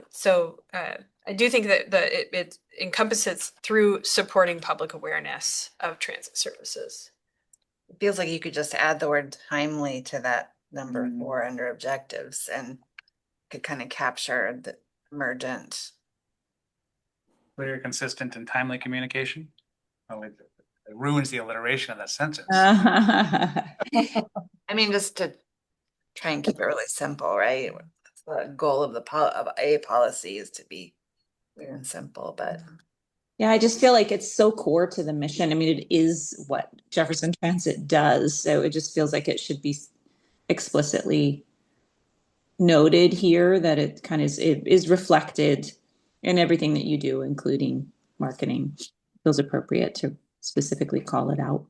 So I do think that it encompasses through supporting public awareness of transit services. It feels like you could just add the word timely to that number 4 under objectives and could kind of capture the emergent. Clear, consistent, and timely communication. Oh, it ruins the alliteration of that sentence. I mean, just to try and keep it really simple, right? That's the goal of of a policy is to be clear and simple, but Yeah, I just feel like it's so core to the mission. I mean, it is what Jefferson Transit does. So it just feels like it should be explicitly noted here that it kind of is reflected in everything that you do, including marketing. It feels appropriate to specifically call it out.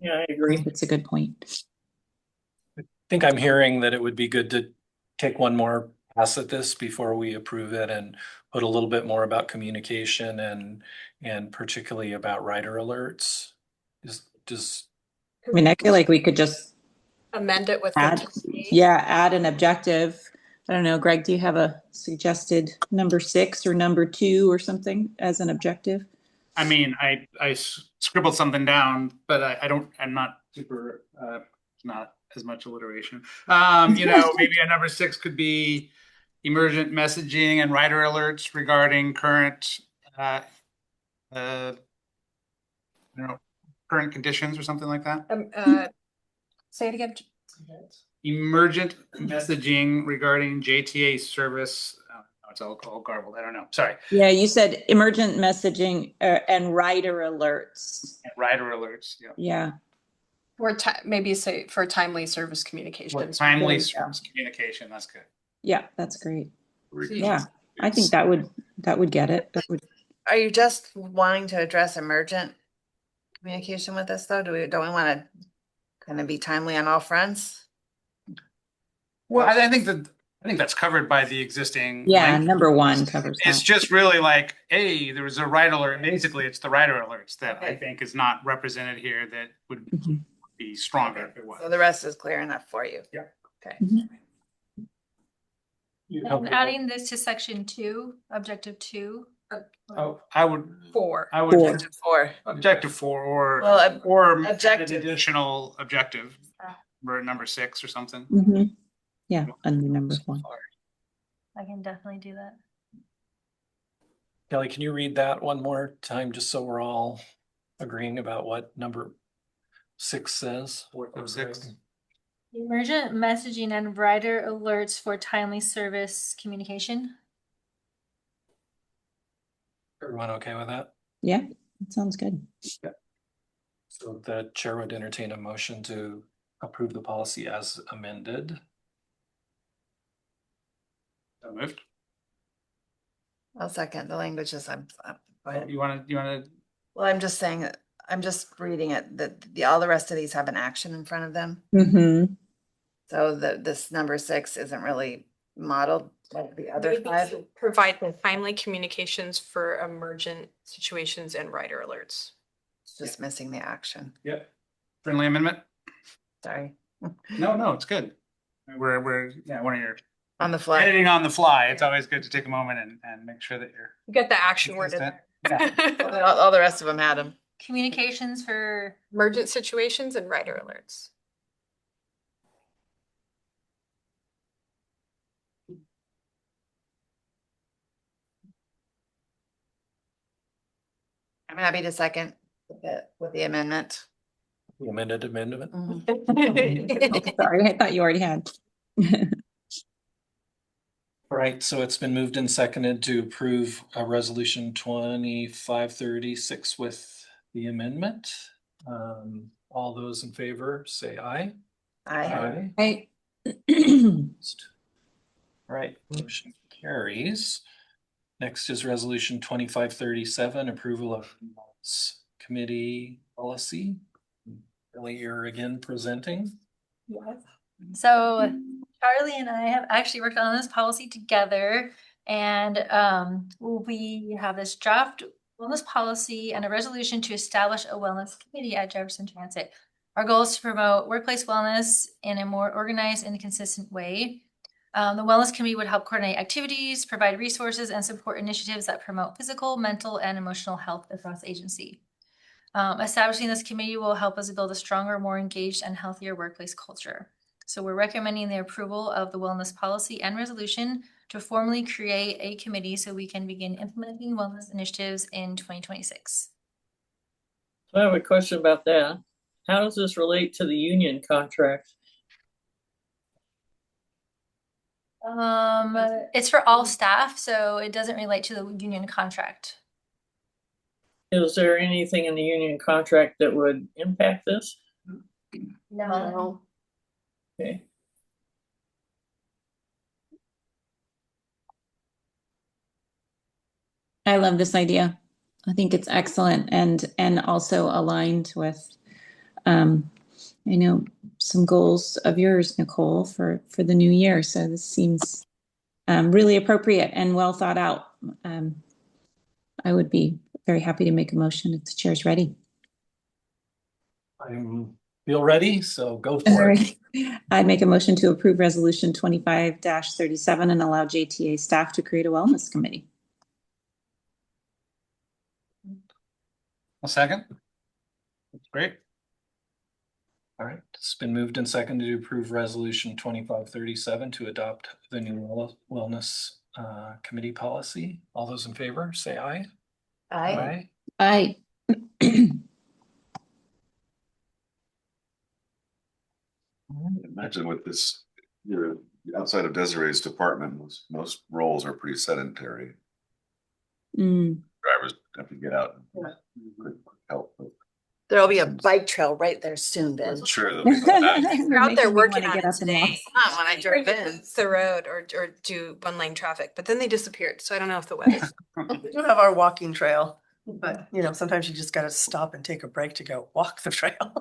Yeah, I agree. It's a good point. I think I'm hearing that it would be good to take one more pass at this before we approve it and put a little bit more about communication and particularly about rider alerts. I mean, I feel like we could just amend it with add an objective. I don't know, Greg, do you have a suggested number 6 or number 2 or something as an objective? I mean, I scribbled something down, but I'm not super, not as much alliteration. Maybe a number 6 could be emergent messaging and rider alerts regarding current, current conditions or something like that. Say it again. Emergent messaging regarding JTA service. It's all garbled. I don't know. Sorry. Yeah, you said emergent messaging and rider alerts. Rider alerts. Yeah. Or maybe say for timely service communications. Timely service communication. That's good. Yeah, that's great. Yeah, I think that would get it. That would. Are you just wanting to address emergent communication with this though? Don't we want to kind of be timely on all fronts? Well, I think that's covered by the existing. Yeah, language. number 1 covers that. It's just really like, hey, there was a rider alert. Basically, it's the rider alerts that I think is not represented here that would be stronger if it was. So the rest is clear enough for you. Yeah. Okay. And adding this to section 2, objective 2. Oh, I would 4. I would Objective 4. objective 4 or objective. an additional objective or number 6 or something. Mm-hmm. Yeah, under number 1. I can definitely do that. Kelly, can you read that one more time just so we're all agreeing about what number 6 says? 6. Emergent messaging and rider alerts for timely service communication. Everyone okay with that? Yeah, that sounds good. Yeah. So the chair would entertain a motion to approve the policy as amended. So moved. I'll second the language as go ahead. You want to? Well, I'm just saying, I'm just reading it that all the rest of these have an action in front of them. Mm-hmm. So this number 6 isn't really modeled like the other 5. Provide timely communications for emergent situations and rider alerts. It's just missing the action. Yep. Friendly amendment. Sorry. No, it's good. We're when you're On the fly. editing on the fly, it's always good to take a moment and make sure that you're Get the action word in consistent. there. All the rest of them had them. Communications for Emergent situations and rider alerts. I'm happy to second. With the amendment. The amended amendment. Sorry, I thought you already had. All right, so it's been moved and seconded to approve resolution 2536 with the amendment. All those in favor say aye. I Right. All right, motion carries. Next is resolution 2537, approval of committee policy. Really, you're again presenting. So Charlie and I have actually worked on this policy together, and we have this draft wellness policy and a resolution to establish a wellness committee at Jefferson Transit. Our goal is to promote workplace wellness in a more organized and consistent way. The wellness committee would help coordinate activities, provide resources, and support initiatives that promote physical, mental, and emotional health across the agency. Establishing this committee will help us build a stronger, more engaged, and healthier workplace culture. So we're recommending the approval of the wellness policy and resolution to formally create a committee so we can begin implementing wellness initiatives in 2026. I have a question about that. How does this relate to the union contract? It's for all staff, so it doesn't relate to the union contract. Is there anything in the union contract that would impact this? No. Okay. I love this idea. I think it's excellent and also aligned with, I know some goals of yours, Nicole, for the new year. So this seems really appropriate and well thought out. I would be very happy to make a motion if the chair's ready. I feel ready, so go All for it. right. I'd make a motion to approve resolution 25-37 and allow JTA staff to create a wellness committee. A second. That's great. All right, it's been moved and seconded to approve resolution 2537 to adopt the new wellness committee policy. All those in favor, say aye. I I Imagine with this, you're outside of Desiree's department, most roles are pretty sedentary. Drivers have to get out and help. There'll be a bike trail right there soon, Ben. I'm sure They're out there working on it today. Not when I drove in. It's the road or do one lane traffic, but then they disappeared. So I don't know if the weather. We do have our walking trail, but sometimes you just gotta stop and take a break to go walk the trail.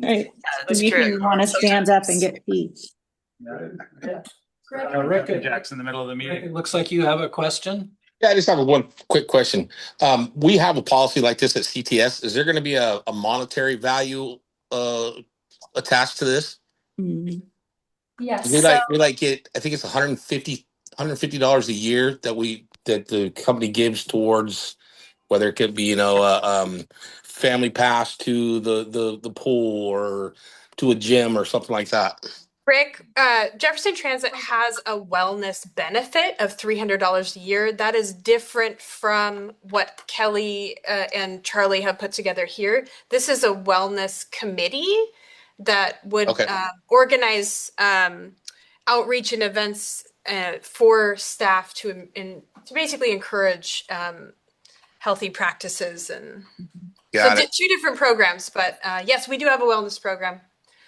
Right. That's Make true. you want to stand up and get tea. Rick, Jack's in the middle of the meeting. it looks like you have a question. Yeah, I just have one quick question. We have a policy like this at CTS. Is there going to be a monetary value attached to this? Yes. We like get, I think it's $150 a year that the company gives towards, whether it could be, family pass to the pool or to a gym or something like that. Rick, Jefferson Transit has a wellness benefit of $300 a year. That is different from what Kelly and Charlie have put together here. This is a wellness committee that would organize outreach and events for staff to basically encourage healthy practices. And Got so it. two different programs, but yes, we do have a wellness program.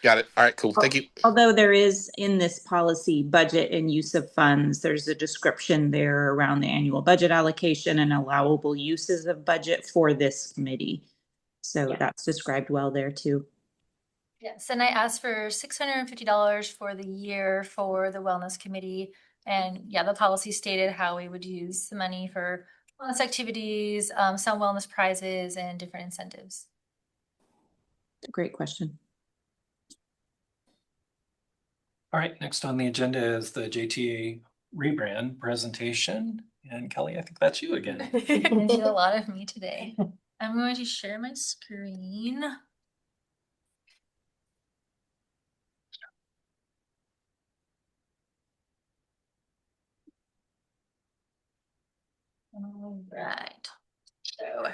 Got it. All right, cool. Thank you. Although there is in this policy budget and use of funds, there's a description there around the annual budget allocation and allowable uses of budget for this committee. So that's described well there too. Yes, and I asked for $650 for the year for the wellness committee. And yeah, the policy stated how we would use the money for wellness activities, some wellness prizes, and different incentives. Great question. All right, next on the agenda is the JTA rebrand presentation. And Kelly, I think that's you again. You did a lot of me today. I'm going to share my screen. All right. So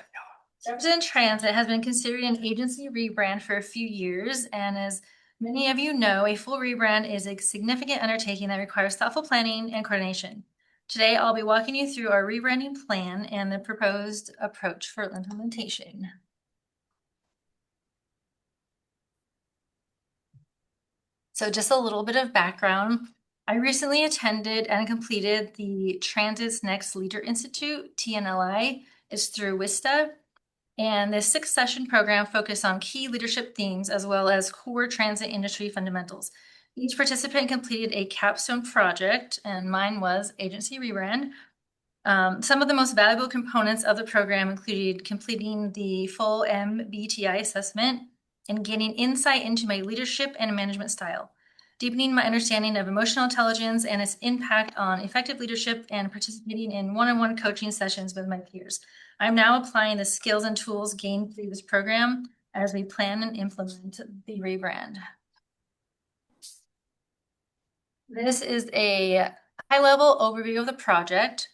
Jefferson Transit has been considering an agency rebrand for a few years, and as many of you know, a full rebrand is a significant undertaking that requires thoughtful planning and coordination. Today, I'll be walking you through our rebranding plan and the proposed approach for implementation. So just a little bit of background. I recently attended and completed the Transit's Next Leader Institute, TNLI. It's through WISTA. And this 6-session program focused on key leadership themes as well as core transit industry fundamentals. Each participant completed a capstone project, and mine was agency rebrand. Some of the most valuable components of the program included completing the full MBTI assessment and gaining insight into my leadership and management style, deepening my understanding of emotional intelligence and its impact on effective leadership, and participating in one-on-one coaching sessions with my peers. I'm now applying the skills and tools gained through this program as we plan and implement the rebrand. This is a high-level overview of the project.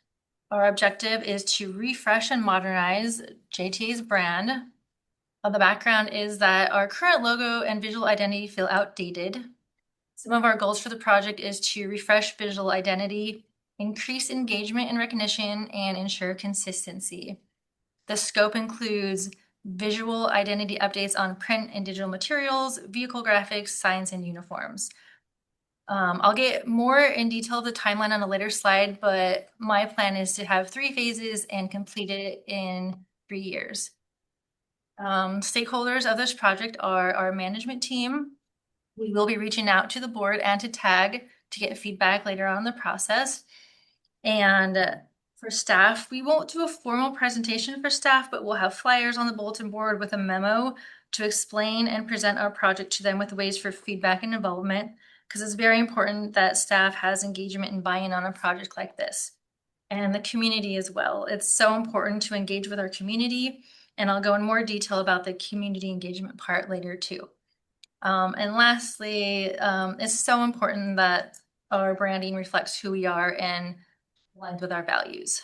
Our objective is to refresh and modernize JTA's brand. The background is that our current logo and visual identity feel outdated. Some of our goals for the project is to refresh visual identity, increase engagement and recognition, and ensure consistency. The scope includes visual identity updates on print and digital materials, vehicle graphics, signs, and uniforms. I'll get more in detail of the timeline on a later slide, but my plan is to have 3 phases and complete it in 3 years. Stakeholders of this project are our management team. We will be reaching out to the board and to TAG to get feedback later on in the process. And for staff, we won't do a formal presentation for staff, but we'll have flyers on the bulletin board with a memo to explain and present our project to them with ways for feedback and involvement, because it's very important that staff has engagement and buy-in on a project like this. And the community as well. It's so important to engage with our community, and I'll go in more detail about the community engagement part later too. And lastly, it's so important that our branding reflects who we are and aligns with our values.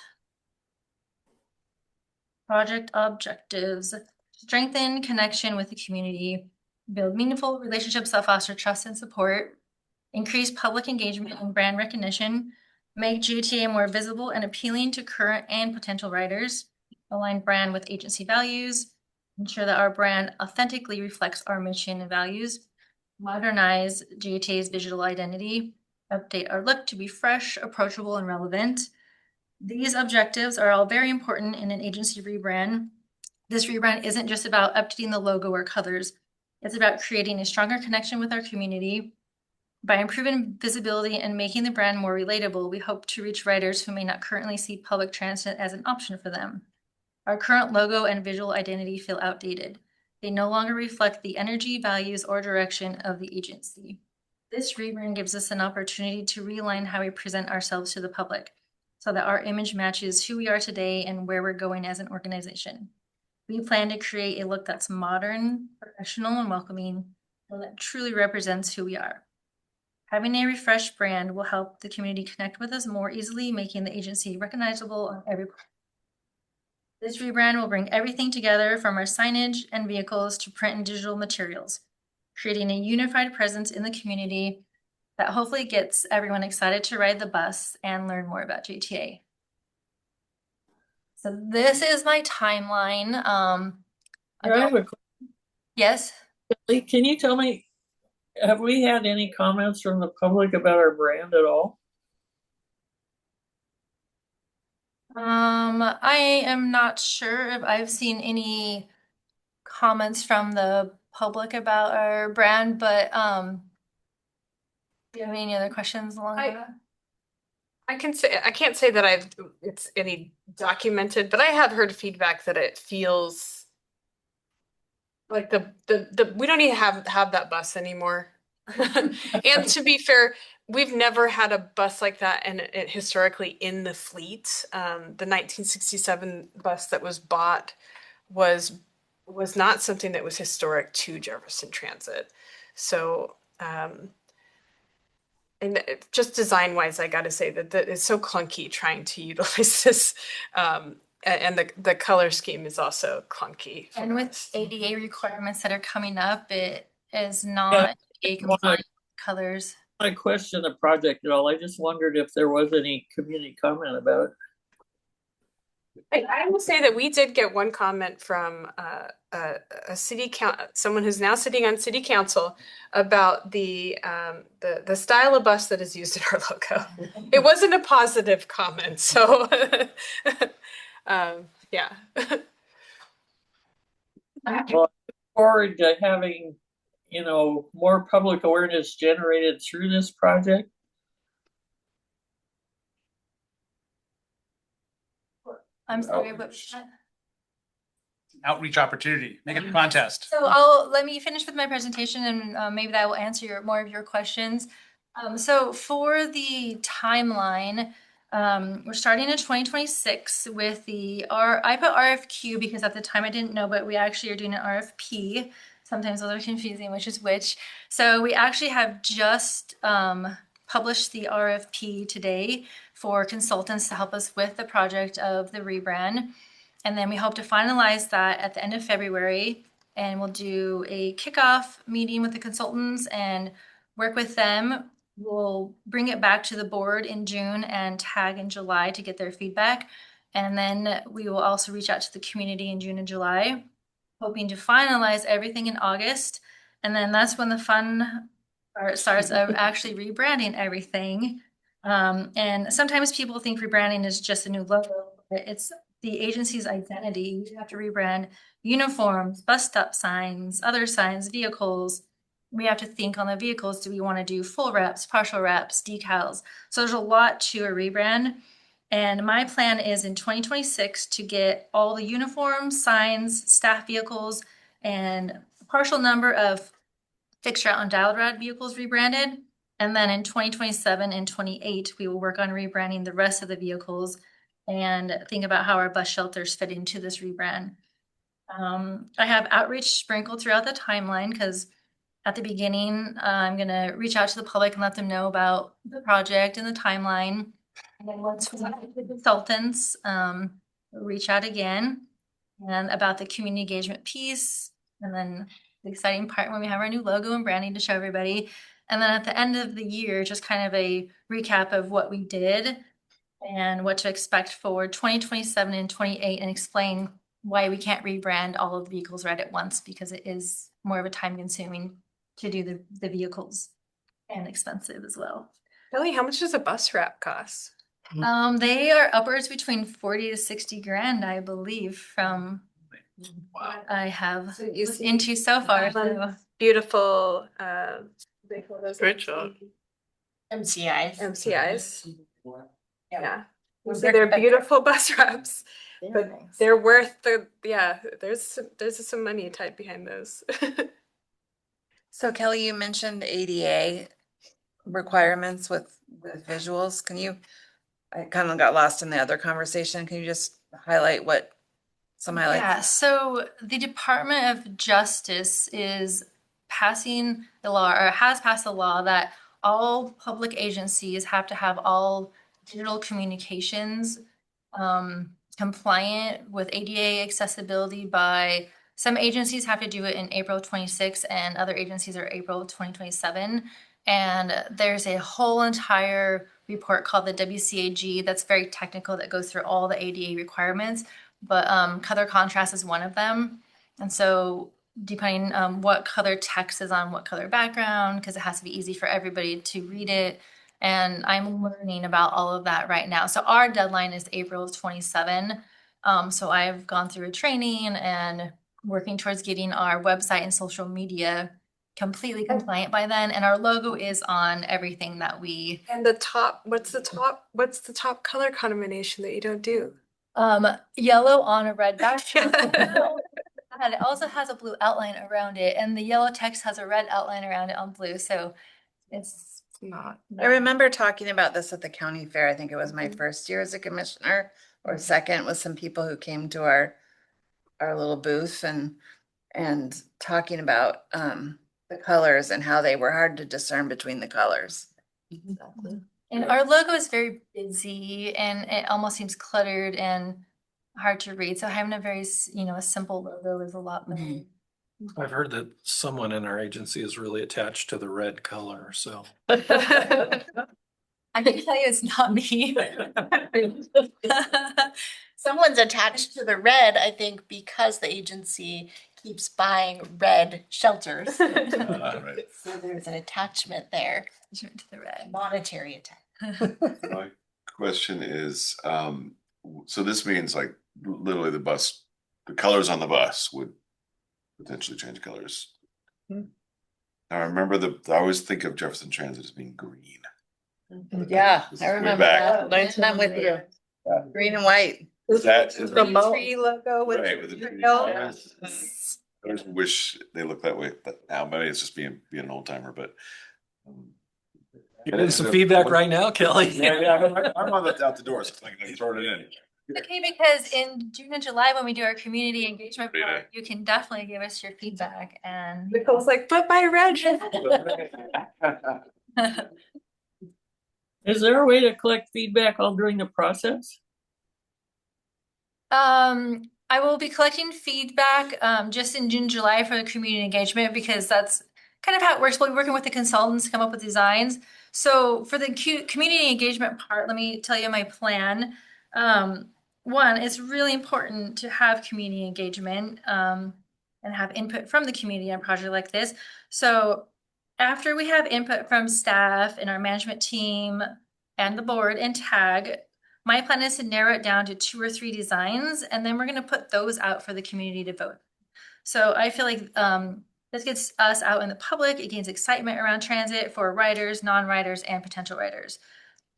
Project objectives: strengthen connection with the community, build meaningful relationships that foster trust and support, increase public engagement and brand recognition, make JTA more visible and appealing to current and potential riders, align brand with agency values, ensure that our brand authentically reflects our mission and values, modernize JTA's visual identity, update our look to be fresh, approachable, and relevant. These objectives are all very important in an agency rebrand. This rebrand isn't just about updating the logo or colors. It's about creating a stronger connection with our community. By improving visibility and making the brand more relatable, we hope to reach riders who may not currently see public transit as an option for them. Our current logo and visual identity feel outdated. They no longer reflect the energy, values, or direction of the agency. This rebrand gives us an opportunity to realign how we present ourselves to the public so that our image matches who we are today and where we're going as an organization. We plan to create a look that's modern, professional, and welcoming, and that truly represents who we are. Having a refreshed brand will help the community connect with us more easily, making the agency recognizable on every part. This rebrand will bring everything together, from our signage and vehicles to print and digital materials, creating a unified presence in the community that hopefully gets everyone excited to ride the bus and learn more about JTA. So this is my timeline. I have a question. Yes. Can you tell me, have we had any comments from the public about our brand at all? I am not sure if I've seen any comments from the public about our brand, but do you have any other questions along that? I can't say that it's any documented, but I have heard feedback that it feels like we don't even have that bus anymore. And to be fair, we've never had a bus like that, and it historically in the fleet. The 1967 bus that was bought was not something that was historic to Jefferson Transit. So and just design wise, I got to say that it's so clunky trying to utilize this and the color scheme is also clunky. And with ADA requirements that are coming up, it is not ADA compliant colors. I question the project at all. I just wondered if there was any community comment about it. I will say that we did get one comment from a city someone who's now sitting on city council about the style of bus that is used in our logo. It wasn't a positive comment, so yeah. Well, forward to having, more public awareness generated through this project. I'm sorry, what was that? Outreach opportunity, make it a contest. So let me finish with my presentation and maybe that will answer more of your questions. So for the timeline, we're starting in 2026 with I put RFQ because at the time I didn't know, but we actually are doing an RFP. Sometimes those are confusing, which is which. So we actually have just published the RFP today for consultants to help us with the project of the rebrand. And then we hope to finalize that at the end of February. And we'll do a kickoff meeting with the consultants and work with them. We'll bring it back to the board in June and tag in July to get their feedback. And then we will also reach out to the community in June and July, hoping to finalize everything in August. And then that's when the fun part starts of actually rebranding everything. And sometimes people think rebranding is just a new logo, but it's the agency's identity. You have to rebrand uniforms, bus stop signs, other signs, vehicles. We have to think on the vehicles. Do we want to do full reps, partial reps, decals? So there's a lot to a rebrand. And my plan is in 2026 to get all the uniforms, signs, staff vehicles, and a partial number of fixed route and dialed route vehicles rebranded. And then in 2027 and 28, we will work on rebranding the rest of the vehicles and think about how our bus shelters fit into this rebrand. I have outreach sprinkled throughout the timeline because at the beginning, I'm going to reach out to the public and let them know about the project and the timeline. And then once we have the consultants, reach out again and about the community engagement piece. And then the exciting part when we have our new logo and branding to show everybody. And then at the end of the year, just kind of a recap of what we did and what to expect for 2027 and 28 and explain why we can't rebrand all of the vehicles right at once because it is more of a time consuming to do the vehicles and expensive as well. Kelly, how much does a bus wrap cost? They are upwards between 40 to 60 grand, I believe, from what I have looked into so far. So. Beautiful Ritual. MCIs. Yeah. So they're beautiful bus wraps, but they're worth there's some money tied behind those. So Kelly, you mentioned ADA requirements with visuals. I kind of got lost in the other conversation. Can you just highlight some highlights? Yeah, so the Department of Justice is passing the law or has passed the law that all public agencies have to have all digital communications compliant with ADA accessibility by some agencies have to do it in April 26 and other agencies are April 2027. And there's a whole entire report called the WCAG that's very technical that goes through all the ADA requirements, but color contrast is one of them. And so depending what color text is on what color background, because it has to be easy for everybody to read it. And I'm learning about all of that right now. So our deadline is April 27. So I've gone through a training and working towards getting our website and social media completely compliant by then. And our logo is on everything that we. And what's the top color combination that you don't do? Yellow on a red background. It also has a blue outline around it, and the yellow text has a red outline around it on blue. So it's not. I remember talking about this at the county fair. I think it was my first year as a commissioner or second with some people who came to our little booth and talking about the colors and how they were hard to discern between the colors. Exactly. And our logo is very busy and it almost seems cluttered and hard to read. So having a very, a simple logo is a lot better. Mm-hmm. I've heard that someone in our agency is really attached to the red color, so. I can tell you it's not me. Someone's attached to the red, I think, because the agency keeps buying red shelters. Right. So there's an attachment there, To the red. monetary attachment. My question is, so this means like literally the colors on the bus would potentially change colors. Now I remember I always think of Jefferson Transit as being green. Yeah, This is I way remember back. that. I'm with you. Green and white. That is The mo- Tree logo with. right with the tree. No. I always wish they looked that way, but now maybe it's just being an old timer, but. Getting some feedback right now, Kelly. Yeah, I'm on out the door, so I can throw it in. Okay, because in June and July, when we do our community engagement Yeah. part, you can definitely give us your feedback and. Nicole's like, but by red. Is there a way to collect feedback all during the process? I will be collecting feedback just in June, July for the community engagement because that's kind of how it works. We'll be working with the consultants to come up with designs. So for the community engagement part, let me tell you my plan. One, it's really important to have community engagement and have input from the community on a project like this. So after we have input from staff and our management team and the board and TAG, my plan is to narrow it down to 2 or 3 designs, and then we're going to put those out for the community to vote. So I feel like this gets us out in the public. It gains excitement around transit for riders, non-riders, and potential riders.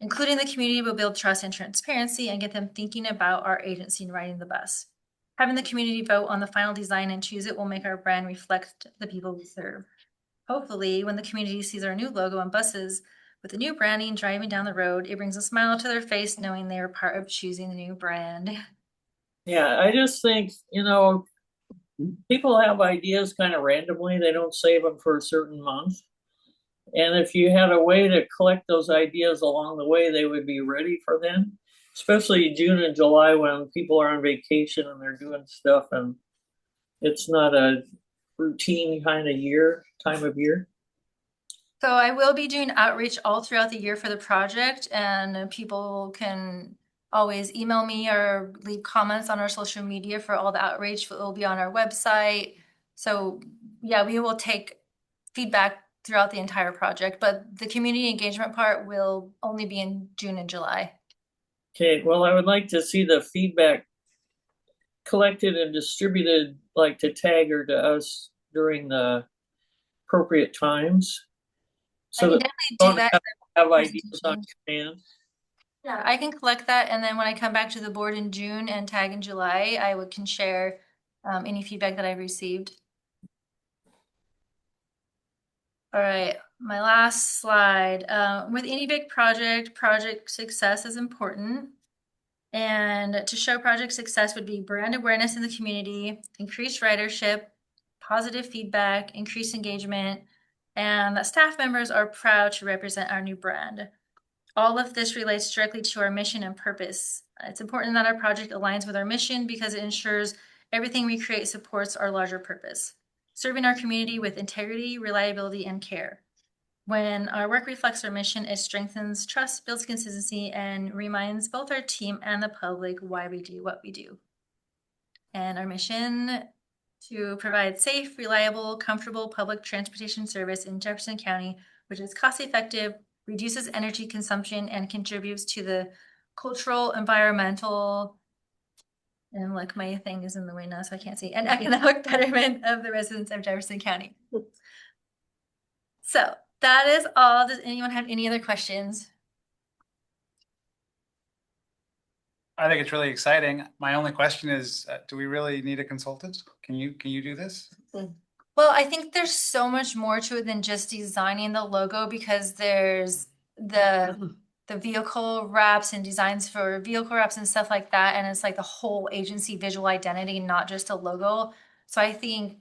Including the community will build trust and transparency and get them thinking about our agency and riding the bus. Having the community vote on the final design and choose it will make our brand reflect the people we serve. Hopefully, when the community sees our new logo on buses with the new branding driving down the road, it brings a smile to their face knowing they are part of choosing the new brand. Yeah, I just think, people have ideas kind of randomly. They don't save them for a certain month. And if you had a way to collect those ideas along the way, they would be ready for them, especially June and July when people are on vacation and they're doing stuff and it's not a routine kind of time of year. So I will be doing outreach all throughout the year for the project, and people can always email me or leave comments on our social media for all the outreach. It will be on our website. So yeah, we will take feedback throughout the entire project, but the community engagement part will only be in June and July. Okay, well, I would like to see the feedback collected and distributed, like to TAG or to us during the appropriate times. So I can that definitely don't do that. have ideas on hand. Yeah, I can collect that, and then when I come back to the board in June and TAG in July, can share any feedback that I received. All right, my last slide. With any big project success is important. And to show project success would be brand awareness in the community, increased ridership, positive feedback, increased engagement, and that staff members are proud to represent our new brand. All of this relates directly to our mission and purpose. It's important that our project aligns with our mission because it ensures everything we create supports our larger purpose, serving our community with integrity, reliability, and care. When our work reflects our mission, it strengthens trust, builds consistency, and reminds both our team and the public why we do what we do. And our mission to provide safe, reliable, comfortable public transportation service in Jefferson County, which is cost-effective, reduces energy consumption, and contributes to the cultural, environmental, and like my thing is in the way now, so I can't see, and economic betterment of the residents of Jefferson County. So that is all. Does anyone have any other questions? I think it's really exciting. My only question is, do we really need a consultant? Can you do this? Well, I think there's so much more to it than just designing the logo because there's the vehicle wraps and designs for vehicle wraps and stuff like that. And it's like the whole agency visual identity, not just a logo. So I think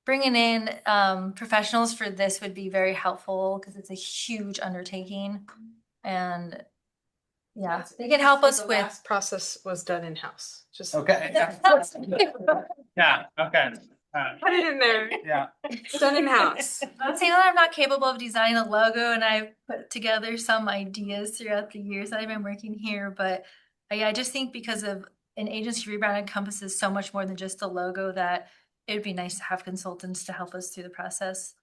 bringing in professionals for this would be very helpful because it's a huge undertaking. And Yeah, they can help us The with. last process was done in-house, just. Okay. Yeah, okay. Put it in there. Yeah. It's done in-house. I'm saying that I'm not capable of designing a logo, and I put together some ideas throughout the years that I've been working here. But I just think because of an agency rebrand encompasses so much more than just the logo, that it'd be nice to have consultants to help us through the process.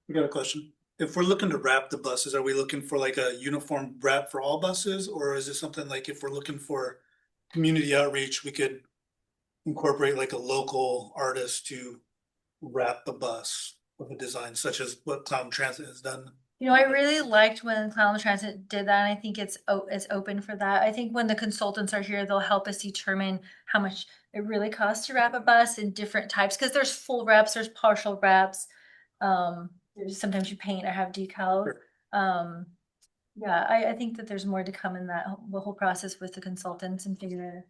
We got a question. If we're looking to wrap the buses, are we looking for like a uniform wrap for all buses? Or is it something like if we're looking for community outreach, we could incorporate like a local artist to wrap the bus with a design such as what Clown Transit has done? You know, I really liked when Clown Transit did that, and I think it's open for that. I think when the consultants are here, they'll help us determine how much it really costs to wrap a bus in different types, because there's full wraps, there's partial wraps. Sometimes you paint or have decals. Yeah, I think that there's more to come in that the whole process with the consultants and figure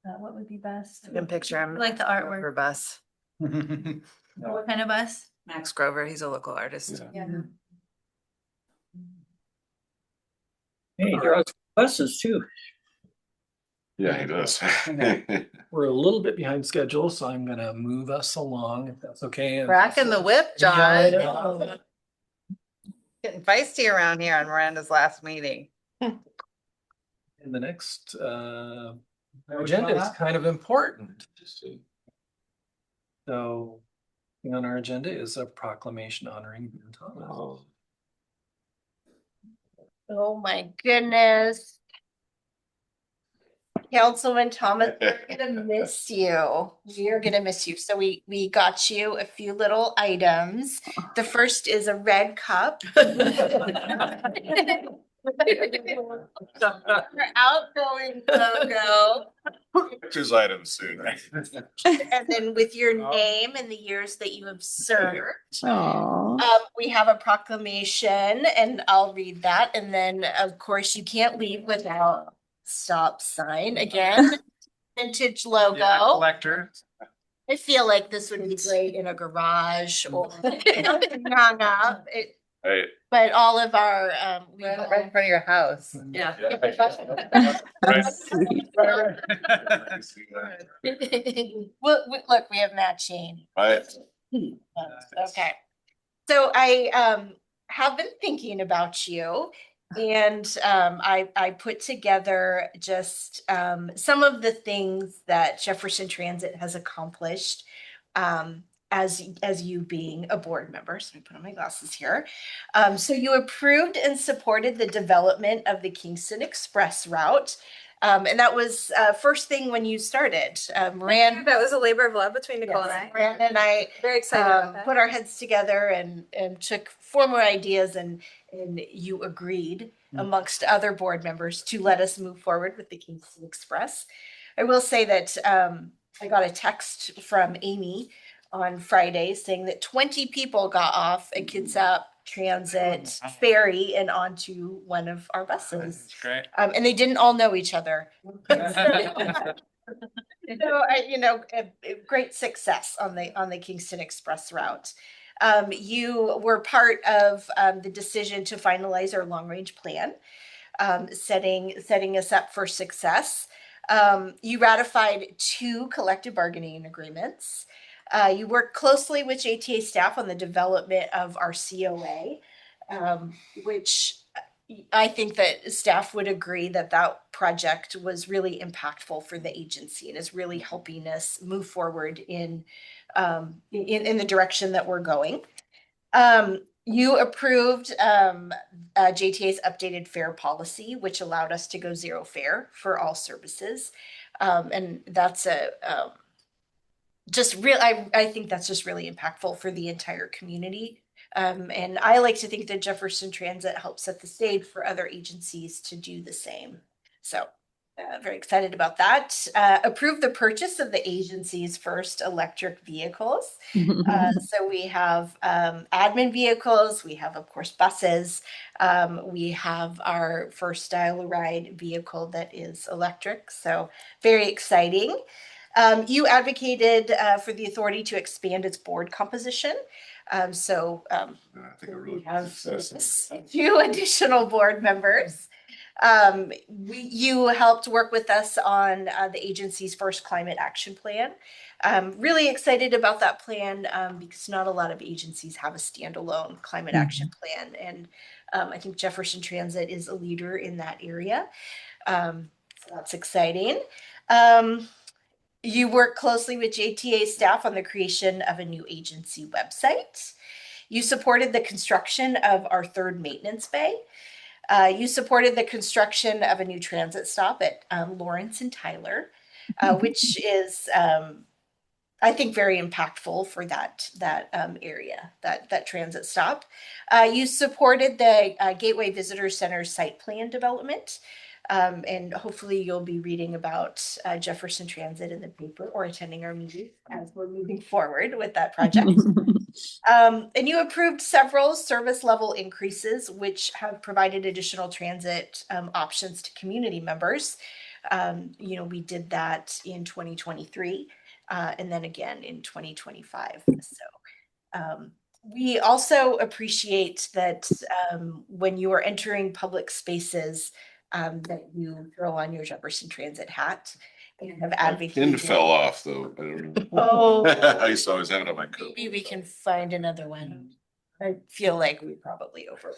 out what would be best. You can picture him. I like the artwork. For bus. What kind of bus? Max Grover, he's a local artist. Yeah. Hey, he draws buses too. Yeah, he does. We're a little bit behind schedule, so I'm gonna move us along if that's okay. And- Cracking the whip, Yeah, I John. know. Getting feisty around here on Miranda's last meeting. And the next agenda is kind of important. So on our agenda is a proclamation honoring Ben Thomas. Oh my goodness. Councilman Thomas, we're gonna miss you. We're gonna miss you. So we got you a few little items. The first is a red cup. Our outgoing logo. Pictures items soon. And then with your name and the years that you have served. Aw. We have a proclamation and I'll read that. And then, of course, you can't leave without stop sign again. Vintage logo. Yeah, collector. I feel like this would be great in a garage or hung up. Hey. But all of our, Right in front of your house. yeah. Look, we have matching. Right. Okay. So I have been thinking about you and I put together just some of the things that Jefferson Transit has accomplished as you being a board member. So let me put on my glasses here. So you approved and supported the development of the Kingston Express route. And that was first thing when you started. That was a labor of love between Nicole and I. Miranda and I Very excited about that. put our heads together and took 4 more ideas and you agreed amongst other board members to let us move forward with the Kingston Express. I will say that I got a text from Amy on Friday saying that 20 people got off a Kitsap Transit ferry and onto one of our buses. That's great. And they didn't all know each other. So, a great success on the Kingston Express route. You were part of the decision to finalize our long-range plan, setting us up for success. You ratified 2 collective bargaining agreements. You worked closely with JTA staff on the development of our COA, which I think that staff would agree that that project was really impactful for the agency and is really helping us move forward in the direction that we're going. You approved JTA's updated fare policy, which allowed us to go 0 fare for all services. And that's I think that's just really impactful for the entire community. And I like to think that Jefferson Transit helps set the stage for other agencies to do the same. So very excited about that. Approve the purchase of the agency's first electric vehicles. So we have admin vehicles, we have, of course, buses. We have our first Dial-A-Ride vehicle that is electric. So very exciting. You advocated for the authority to expand its board composition. So I think a really we have success. 2 additional board members. You helped work with us on the agency's first climate action plan. Really excited about that plan because not a lot of agencies have a standalone climate action plan. And I think Jefferson Transit is a leader in that area. So that's exciting. You work closely with JTA staff on the creation of a new agency website. You supported the construction of our 3rd maintenance bay. You supported the construction of a new transit stop at Lawrence and Tyler, which is, I think, very impactful for that area, that transit stop. You supported the Gateway Visitor Center site plan development. And hopefully you'll be reading about Jefferson Transit in the paper or attending our meeting as we're moving forward with that project. And you approved several service level increases, which have provided additional transit options to community members. We did that in 2023 and then again in 2025. So we also appreciate that when you are entering public spaces, that you throw on your Jefferson Transit hat and have advocated. Pin fell off though. I don't know. Oh, I used to always have it on my coat. maybe we can find another one. I feel like we probably over.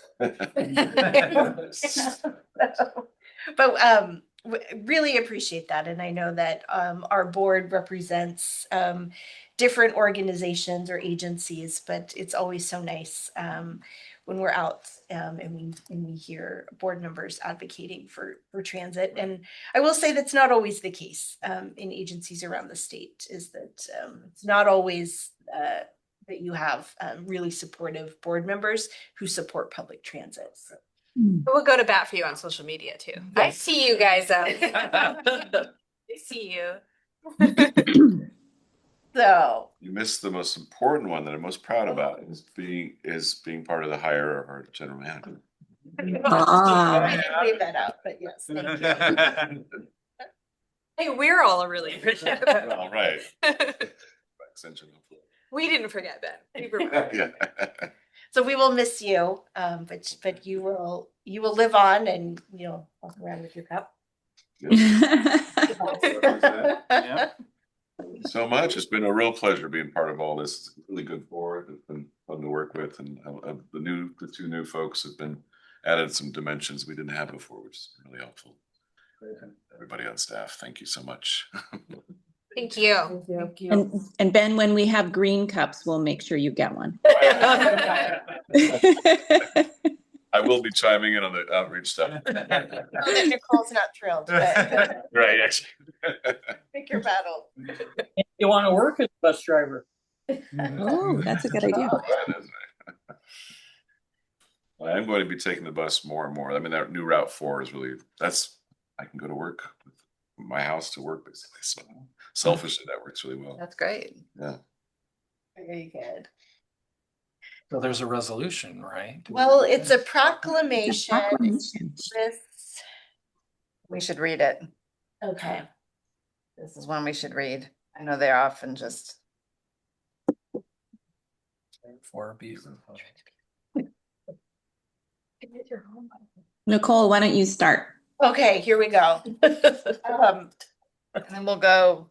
But really appreciate that, and I know that our board represents different organizations or agencies, but it's always so nice when we're out and we hear board members advocating for transit. And I will say that's not always the case in agencies around the state, is that it's not always that you have really supportive board members who support public transit. So. We'll go to bat for you on social media too. I see you guys out. I see you. So You missed the most important one that I'm most proud about is being part of the hire of our general manager. I didn't leave that out, but yes, thank you. Hey, we're all really appreciative. All right. Extension, hopefully. We didn't forget that. Yeah. So we will miss you, but you will live on, and walk around with your cup. Yeah. So much. It's been a real pleasure being part of all this. It's a really good board. It's been fun to work with, and the 2 new folks have been added some dimensions we didn't have before, which is really helpful. Everybody on staff, thank you so much. Thank you. Thank you. And Ben, when we have green cups, we'll make sure you get one. I will be chiming in on the outreach stuff. I know that Nicole's not thrilled, but Right, actually. pick your battle. You want to work as a bus driver? Oh, that's a good idea. I'm going to be taking the bus more and more. I mean, that new Route 4 is really, I can go to work with my house to work basically. So selfishly, that works really well. That's great. Yeah. Very good. So there's a resolution, right? Well, it's a proclamation. We should read it. Okay. This is one we should read. I know they're often just. For B. Nicole, why don't you start? Okay, here we go. And then we'll go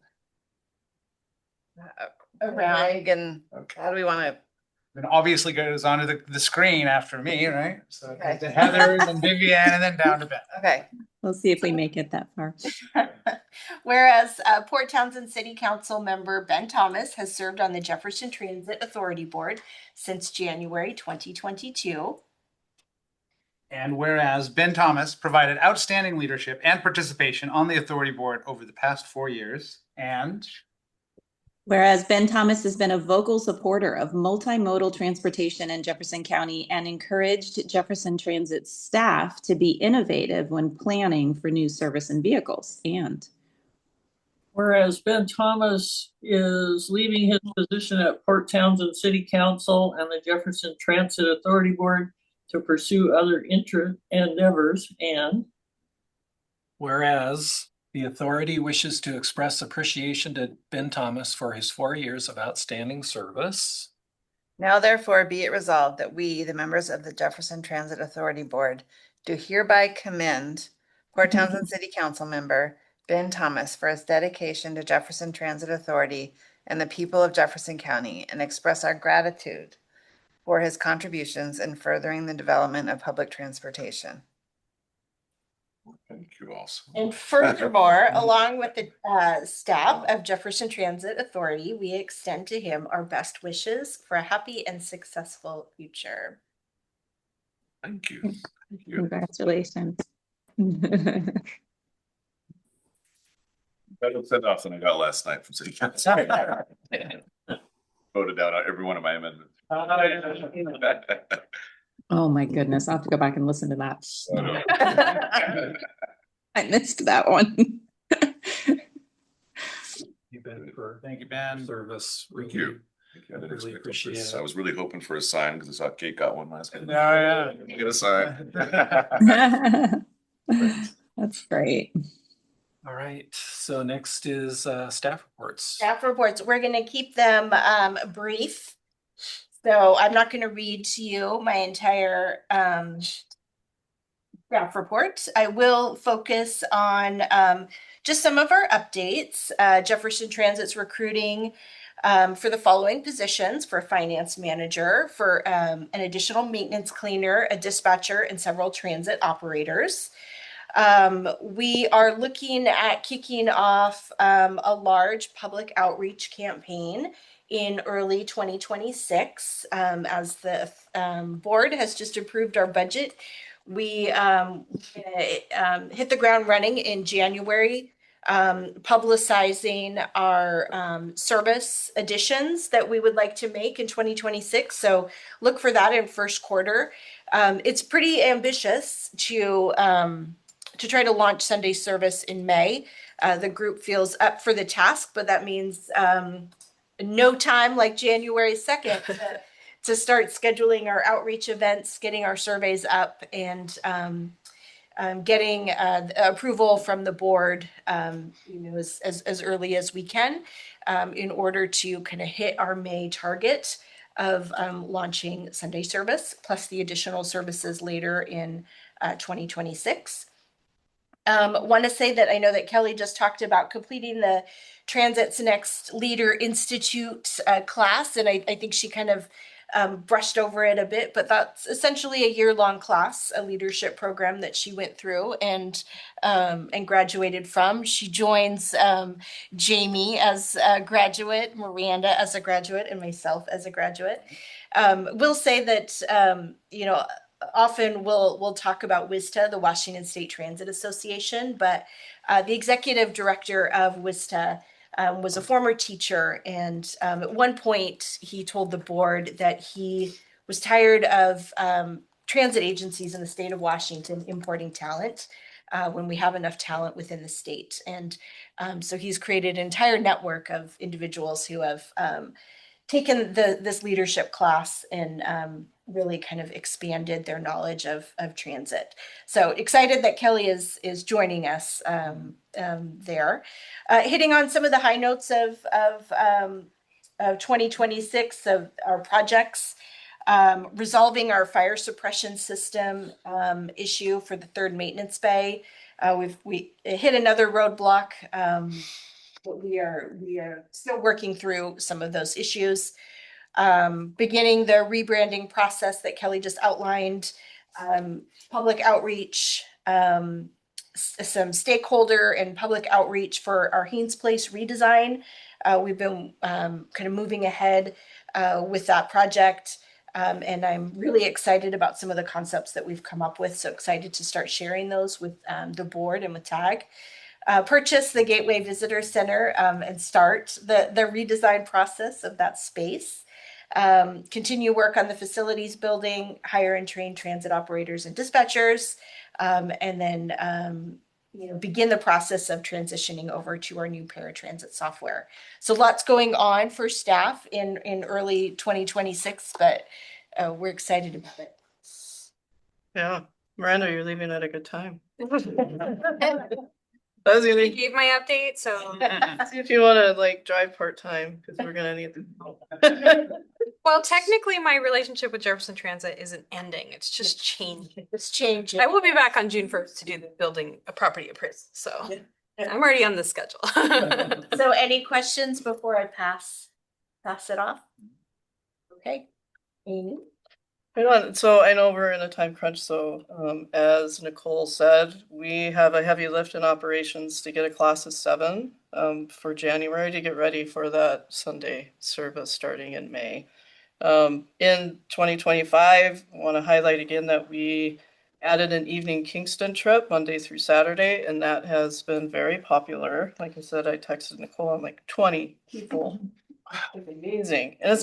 Around. and how do we want to? Then obviously goes onto the screen after me, right? So it goes Okay. to Heather, then Vivian, and then down to Ben. Okay. We'll see if we make it that far. Whereas Port Townsend City Council member Ben Thomas has served on the Jefferson Transit Authority Board since January 2022. And whereas Ben Thomas provided outstanding leadership and participation on the authority board over the past 4 years, and Whereas Ben Thomas has been a vocal supporter of multimodal transportation in Jefferson County and encouraged Jefferson Transit staff to be innovative when planning for new service and vehicles. And Whereas Ben Thomas is leaving his position at Port Townsend City Council and the Jefferson Transit Authority Board to pursue other endeavors, and Whereas the authority wishes to express appreciation to Ben Thomas for his 4 years of outstanding service. Now therefore be it resolved that we, the members of the Jefferson Transit Authority Board, do hereby commend Port Townsend City Council member Ben Thomas for his dedication to Jefferson Transit Authority and the people of Jefferson County, and express our gratitude for his contributions in furthering the development of public transportation. Thank you also. And furthermore, along with the staff of Jefferson Transit Authority, we extend to him our best wishes for a happy and successful future. Thank you. Thank you. Congratulations. Better send off than I got last night from city council. Voted down every one of my amendments. Oh my goodness, I'll have to go back and listen to that. I missed that one. You Ben for Thank you, Ben. service. Thank you. Thank you. I didn't Really expect appreciate this. it. I was really hoping for a sign because I saw Kate got one last night. Yeah. Get a sign. That's great. All right, so next is staff reports. Staff reports, we're gonna keep them brief. So I'm not gonna read to you my entire staff report. I will focus on just some of our updates. Jefferson Transit's recruiting for the following positions: for finance manager, for an additional maintenance cleaner, a dispatcher, and several transit operators. We are looking at kicking off a large public outreach campaign in early 2026. As the board has just approved our budget, we hit the ground running in January, publicizing our service additions that we would like to make in 2026. So look for that in first quarter. It's pretty ambitious to try to launch Sunday service in May. The group feels up for the task, but that means no time like January 2nd to start scheduling our outreach events, getting our surveys up, and getting approval from the board as early as we can in order to kind of hit our May target of launching Sunday service, plus the additional services later in 2026. Want to say that I know that Kelly just talked about completing the Transit's Next Leader Institute class, and I think she kind of brushed over it a bit, but that's essentially a year-long class, a leadership program that she went through and graduated from. She joins Jamie as a graduate, Miranda as a graduate, and myself as a graduate. We'll say that often we'll talk about WISTA, the Washington State Transit Association, but the executive director of WISTA was a former teacher, and at one point he told the board that he was tired of transit agencies in the state of Washington importing talent when we have enough talent within the state. And so he's created an entire network of individuals who have taken this leadership class and really kind of expanded their knowledge of transit. So excited that Kelly is joining us there. Hitting on some of the high notes of 2026 of our projects, resolving our fire suppression system issue for the third maintenance bay. We hit another roadblock, but we are still working through some of those issues. Beginning the rebranding process that Kelly just outlined, public outreach, some stakeholder and public outreach for our Haynes Place redesign. We've been kind of moving ahead with that project, and I'm really excited about some of the concepts that we've come up with. So excited to start sharing those with the board and with TAG. Purchase the Gateway Visitor Center and start the redesign process of that space. Continue work on the facilities building, hire and train transit operators and dispatchers, and then begin the process of transitioning over to our new paratransit software. So lots going on for staff in early 2026, but we're excited about it. Yeah, Miranda, you're leaving at a good time. I was gonna gave my update, so. see if you wanna like drive part-time, cause we're gonna need the help. Well, technically, my relationship with Jefferson Transit isn't ending. It's just changing. It's changing. I will be back on June 1st to do the building a property appraisal, so I'm already on the schedule. So any questions before I pass it off? Okay. Amy? Hang on, so I know we're in a time crunch, so as Nicole said, we have a heavy lift in operations to get a class of 7 for January to get ready for that Sunday service starting in May. In 2025, I want to highlight again that we added an evening Kingston trip Monday through Saturday, and that has been very popular. Like I said, I texted Nicole, I'm like 20 people. It's amazing. And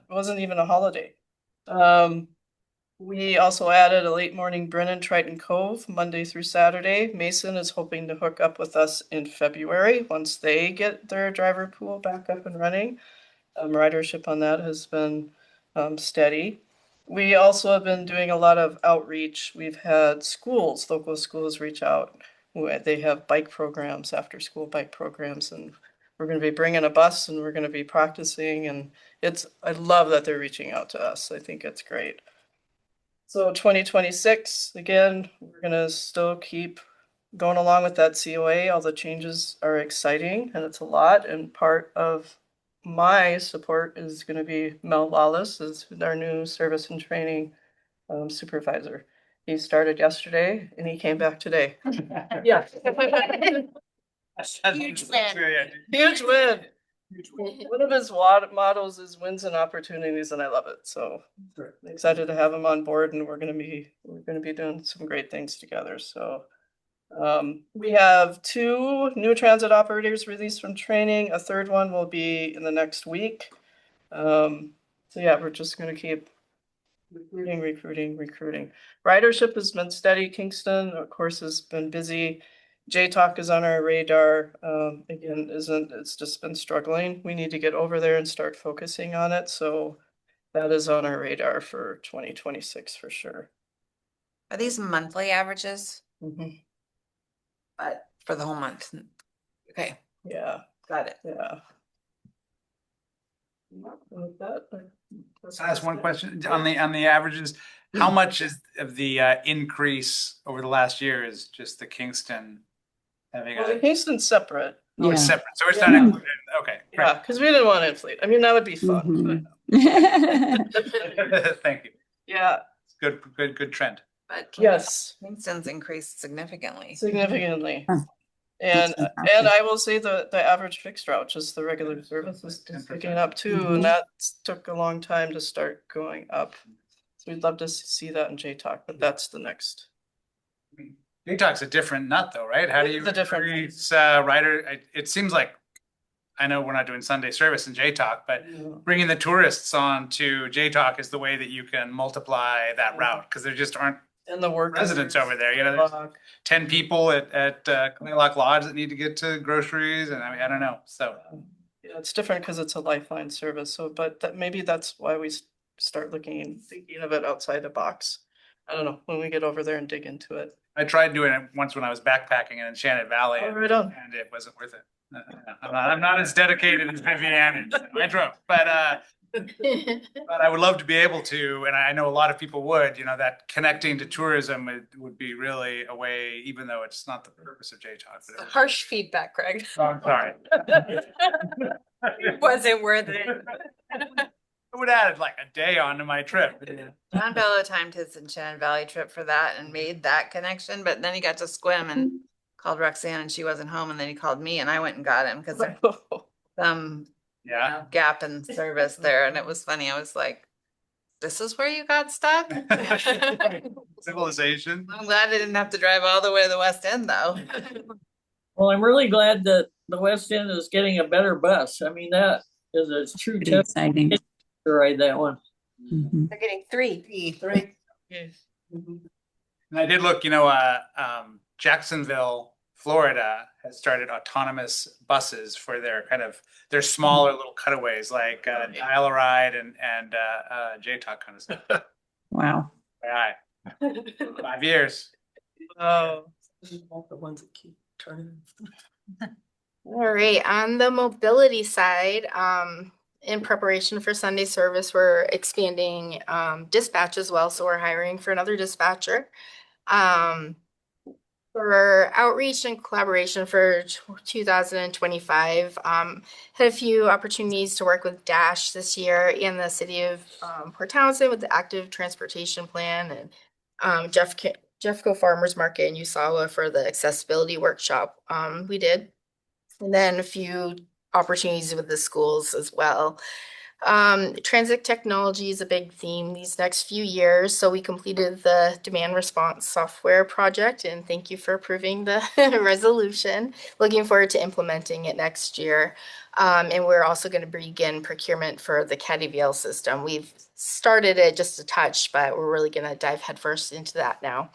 wasn't even a holiday. We also added a late morning Brennan Triton Cove Monday through Saturday. Mason is hoping to hook up with us in February once they get their driver pool back up and running. Ridership on that has been steady. We also have been doing a lot of outreach. We've had local schools reach out. They have bike programs, after school bike programs, and we're going to be bringing a bus and we're going to be practicing. And I love that they're reaching out to us. I think it's great. So 2026, again, we're going to still keep going along with that COA. All the changes are exciting and it's a lot. And part of my support is going to be Mel Wallace, is our new service and training supervisor. He started yesterday and he came back today. Yeah. Huge win. Huge win. One of his mottos is wins and opportunities, and I love it. So excited to have him on board, and we're going to be doing some great things together. So we have 2 new transit operators released from training. A third one will be in the next week. So yeah, we're just going to keep recruiting. Ridership has been steady. Kingston, of course, has been busy. J-Talk is on our radar. Again, it's just been struggling. We need to get over there and start focusing on it. So that is on our radar for 2026 for sure. Are these monthly averages? Mhm. But for the whole month? Okay, Yeah, got it. yeah. With that, Let's ask one question on the averages. How much is of the increase over the last year is just the Kingston having well, the a Kingston's separate. separate? So it's Yeah. not included. Okay, Yeah, because we didn't want to inflate. I mean, that would be fun. great. Thank you. Yeah, Good trend. But yes, Kingston's increased significantly. significantly. Huh. And That's I will say the average fixed route, just the regular service is picking up too, Mhm. and that took a long time to start going up. So we'd love to see that in J-Talk, but that's the next. J-Talk's a different nut though, right? How do you It's a different- increase rider? It seems like, I know we're not doing Sunday service in J-Talk, but bringing the tourists on to J-Talk is the way that you can multiply that route, because there just aren't And the work. residents over there. You know, there's 10 people at Claylock Lodge that need to get to groceries, and I don't know. So Yeah, it's different because it's a lifeline service. So, but maybe that's why we start thinking of it outside the box. I don't know, when we get over there and dig into it. I tried doing it once when I was backpacking in Enchanted Valley, Oh, right on. and it wasn't worth it. I'm not as dedicated as Vivian. I drove, but I would love to be able to, and I know a lot of people would. You know, that connecting to tourism would be really a way, even though it's not the purpose of J-Talk. But it Harsh feedback, Craig. Oh, I'm sorry. Wasn't worth it. It would add like a day onto my trip. John Bello timed his Enchanted Valley trip for that and made that connection, but then he got to Squim and called Roxanne and she wasn't home, and then he called me and I went and got him because there's some Yeah. gap in service there, and it was funny. I was like, this is where you got stuck? Civilization. I'm glad I didn't have to drive all the way to the West End though. Well, I'm really glad that the West End is getting a better bus. I mean, that is a true pretty test exciting. to ride that one. Mhm. They're getting 3. Three. And I did look, Jacksonville, Florida has started autonomous buses for their smaller little cutaways, like Dial-A-Ride and J-Talk kind of stuff. Wow. Aye. 5 years. Oh, the ones that keep All right, on the mobility side, in preparation for Sunday service, we're expanding dispatch as well, so we're hiring for another dispatcher. For outreach and collaboration for 2025, had a few opportunities to work with Dash this year in the city of Port Townsend with the active transportation plan, and Jeffco Farmers Market in Usawa for the accessibility workshop we did. And then a few opportunities with the schools as well. Transit technology is a big theme these next few years. So we completed the demand response software project, and thank you for approving the resolution. Looking forward to implementing it next year. And we're also going to begin procurement for the CaddyVL system. We've started it just a touch, but we're really going to dive headfirst into that now.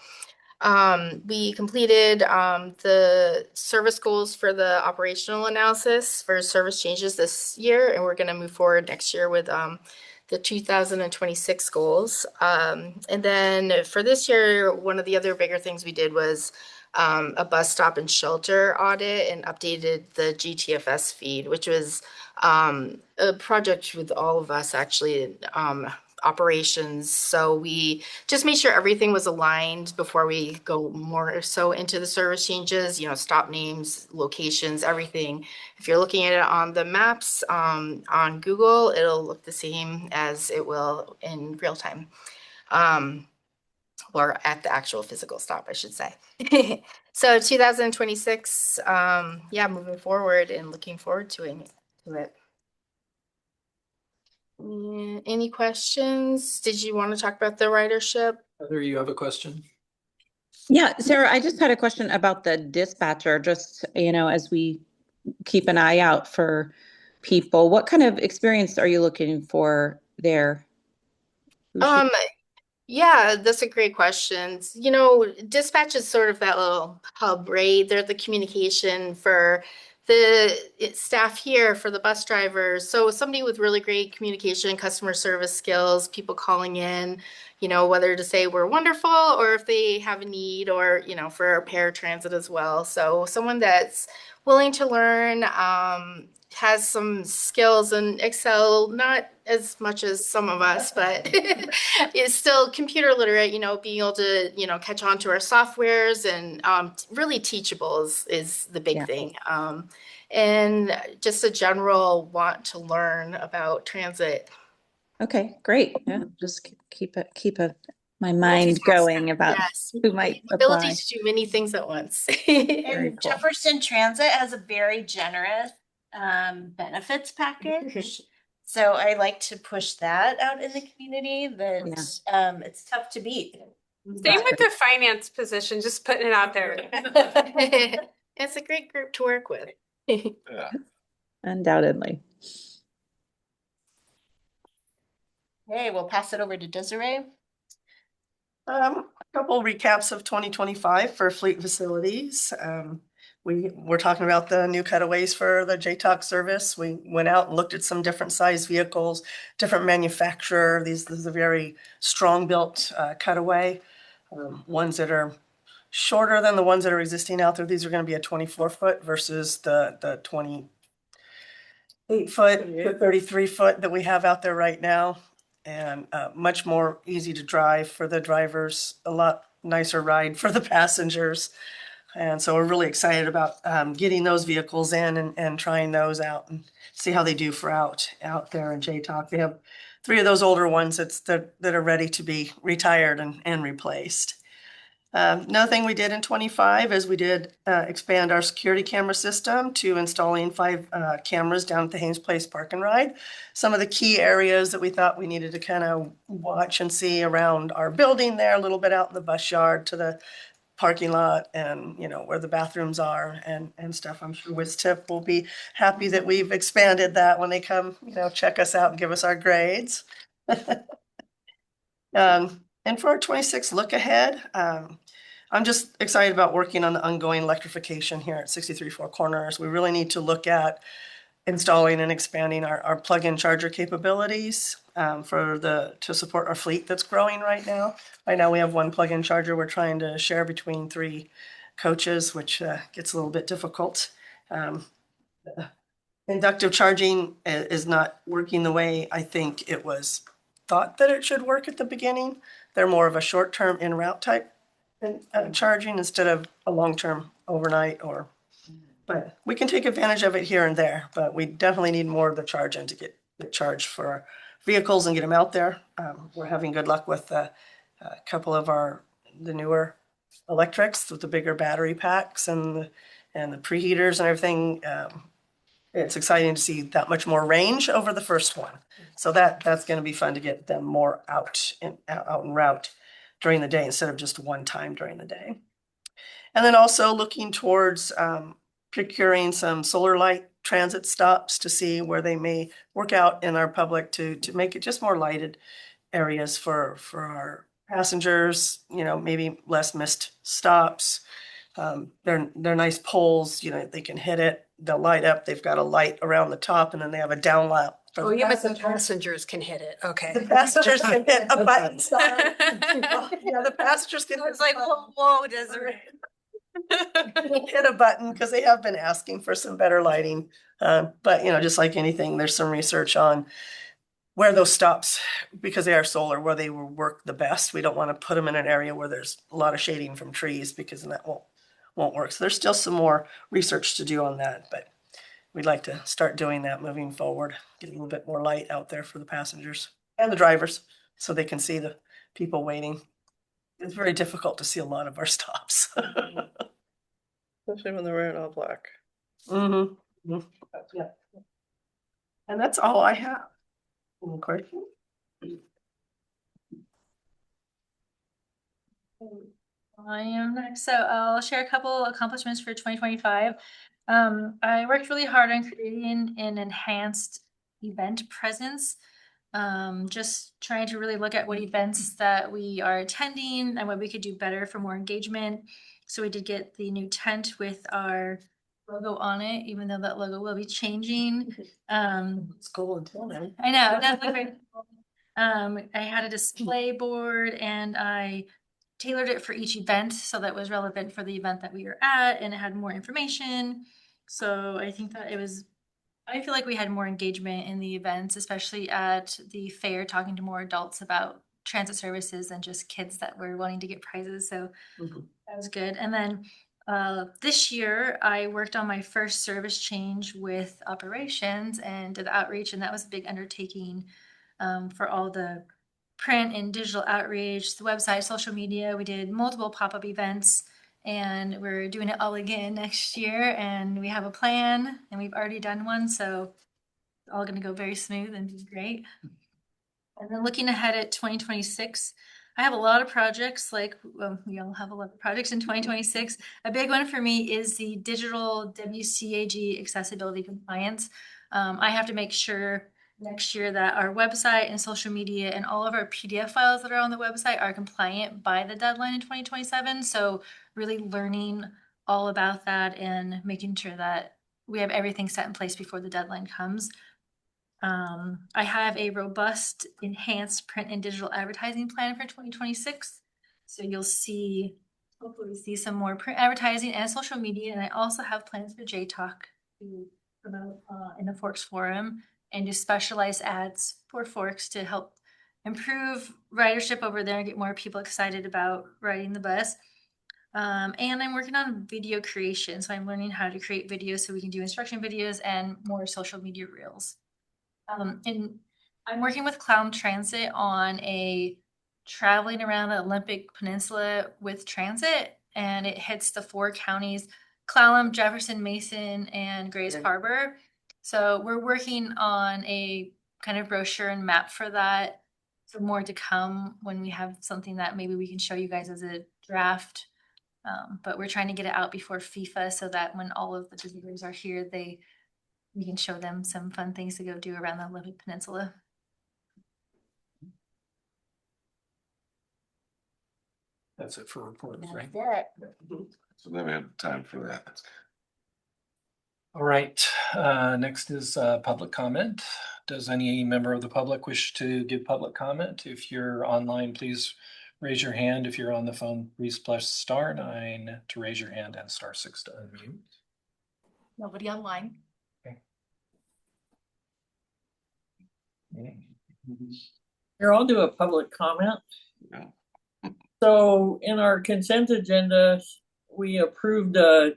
We completed the service goals for the operational analysis for service changes this year, and we're going to move forward next year with the 2026 goals. And then for this year, one of the other bigger things we did was a bus stop and shelter audit and updated the GTFS feed, which was a project with all of us actually. Operations. So we just made sure everything was aligned before we go more so into the service changes, stop names, locations, everything. If you're looking at it on the maps on Google, it'll look the same as it will in real time. Or at the actual physical stop, I should say. So 2026, moving forward and looking forward to it. Any questions? Did you want to talk about the ridership? Heather, you have a question? Yeah, Sarah, I just had a question about the dispatcher, just, as we keep an eye out for people, what kind of experience are you looking for there? Yeah, that's a great question. Dispatch is sort of that little hub, right? They're the communication for the staff here, for the bus drivers. So somebody with really great communication, customer service skills, people calling in, whether to say we're wonderful or if they have a need or, for our paratransit as well. So someone that's willing to learn, has some skills in Excel, not as much as some of us, but is still computer literate, being able to, catch on to our softwares and really teachable is the big thing. And just a general want to learn about transit. Okay, great. Yeah, just keep my mind going about who might apply. Ability to do many things at once. And cool. Jefferson Transit has a very generous benefits package. So I like to push that out in the community. That it's tough to beat. Same with the finance position, just putting it out there. It's a great group to work with. Yeah. Undoubtedly. Okay, we'll pass it over to Desiree. A couple recaps of 2025 for fleet facilities. We're talking about the new cutaways for the JTOC service. We went out and looked at some different size vehicles, different manufacturer. This is a very strong built cutaway. Ones that are shorter than the ones that are existing out there. These are going to be a 24-foot versus the 28-foot, the 33-foot that we have out there right now. And much more easy to drive for the drivers, a lot nicer ride for the passengers. And so we're really excited about getting those vehicles in and trying those out and see how they do for out there in JTOC. We have 3 of those older ones that are ready to be retired and replaced. Another thing we did in 25 is we did expand our security camera system to installing 5 cameras down at the Haynes Place Park and Ride. Some of the key areas that we thought we needed to kind of watch and see around our building there, a little bit out in the bus yard to the parking lot and, where the bathrooms are and stuff. I'm sure WISTIP will be happy that we've expanded that when they come, check us out and give us our grades. And for our 26 look ahead, I'm just excited about working on the ongoing electrification here at 63 Four Corners. We really need to look at installing and expanding our plug-in charger capabilities to support our fleet that's growing right now. Right now we have 1 plug-in charger we're trying to share between 3 coaches, which gets a little bit difficult. Inductive charging is not working the way I think it was thought that it should work at the beginning. They're more of a short-term en route type charging instead of a long-term overnight but we can take advantage of it here and there, but we definitely need more of the charging to get charged for our vehicles and get them out there. We're having good luck with a couple of the newer electrics with the bigger battery packs and the preheaters and everything. It's exciting to see that much more range over the first one. So that's going to be fun to get them more out en route during the day instead of just one time during the day. And then also looking towards procuring some solar light transit stops to see where they may work out in our public to make it just more lighted areas for our passengers, you know, maybe less missed stops. They're nice poles, you know, they can hit it, they'll light up, they've got a light around the top and then they have a down lamp. Oh, you meant the passengers can hit it. Okay. The passengers can hit a button. Yeah, the passengers can. I was like, whoa, Desiree. Hit a button because they have been asking for some better lighting. But you know, just like anything, there's some research on where those stops, because they are solar, where they will work the best. We don't want to put them in an area where there's a lot of shading from trees because then that won't work. So there's still some more research to do on that, but we'd like to start doing that moving forward, get a little bit more light out there for the passengers and the drivers so they can see the people waiting. It's very difficult to see a lot of our stops. Especially when they're wearing all black. Mm-hmm. Yeah. And that's all I have. Any questions? I am next. So I'll share a couple accomplishments for 2025. I worked really hard on creating an enhanced event presence. Just trying to really look at what events that we are attending and what we could do better for more engagement. So we did get the new tent with our logo on it, even though that logo will be changing. It's cool until then. I know, that's like very cool. I had a display board and I tailored it for each event so that was relevant for the event that we were at, and it had more information. So I think that I feel like we had more engagement in the events, especially at the fair, talking to more adults about transit services than just kids that were wanting to get prizes. So that was good. And then this year I worked on my first service change with operations and did outreach, and that was a big undertaking for all the print and digital outreach, the website, social media. We did multiple pop-up events, and we're doing it all again next year, and we have a plan and we've already done one, so it's all going to go very smooth and be great. And then looking ahead at 2026, I have a lot of projects, we all have a lot of projects in 2026. A big one for me is the digital WCAG accessibility compliance. I have to make sure next year that our website and social media and all of our PDF files that are on the website are compliant by the deadline in 2027. So really learning all about that and making sure that we have everything set in place before the deadline comes. I have a robust, enhanced print and digital advertising plan for 2026. So you'll hopefully see some more print advertising and social media. And I also have plans for JTalk to promote in the Forks Forum and do specialized ads for Forks to help improve ridership over there and get more people excited about riding the bus. And I'm working on video creation. So I'm learning how to create videos so we can do instruction videos and more social media reels. And I'm working with Clallam Transit on a traveling around the Olympic Peninsula with transit, and it hits the 4 counties, Clallam, Jefferson, Mason, and Grays Harbor. So we're working on a kind of brochure and map for that. So more to come when we have something that maybe we can show you guys as a draft. But we're trying to get it out before FIFA so that when all of the visitors are here, we can show them some fun things to go do around the Olympic Peninsula. That's it for reports, right? So then we have time for that. All right, next is public comment. Does any member of the public wish to give public comment? If you're online, please raise your hand. If you're on the phone, please press *9 to raise your hand and *6 to unmute. Nobody online? Here, I'll do a public comment. Yeah. So in our consent agenda, we approved a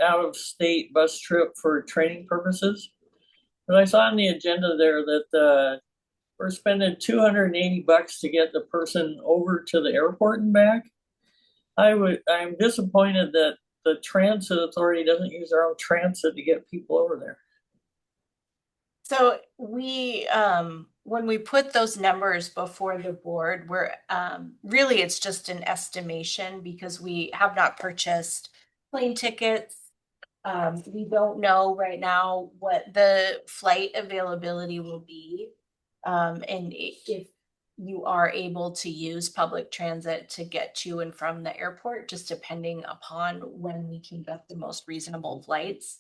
out-of-state bus trip for training purposes. But I saw on the agenda there that we're spending $280 to get the person over to the airport and back. I'm disappointed that the transit authority doesn't use their own transit to get people over there. So we, when we put those numbers before the board, we're, really, it's just an estimation because we have not purchased plane tickets. We don't know right now what the flight availability will be. And if you are able to use public transit to get to and from the airport, just depending upon when we can get the most reasonable flights.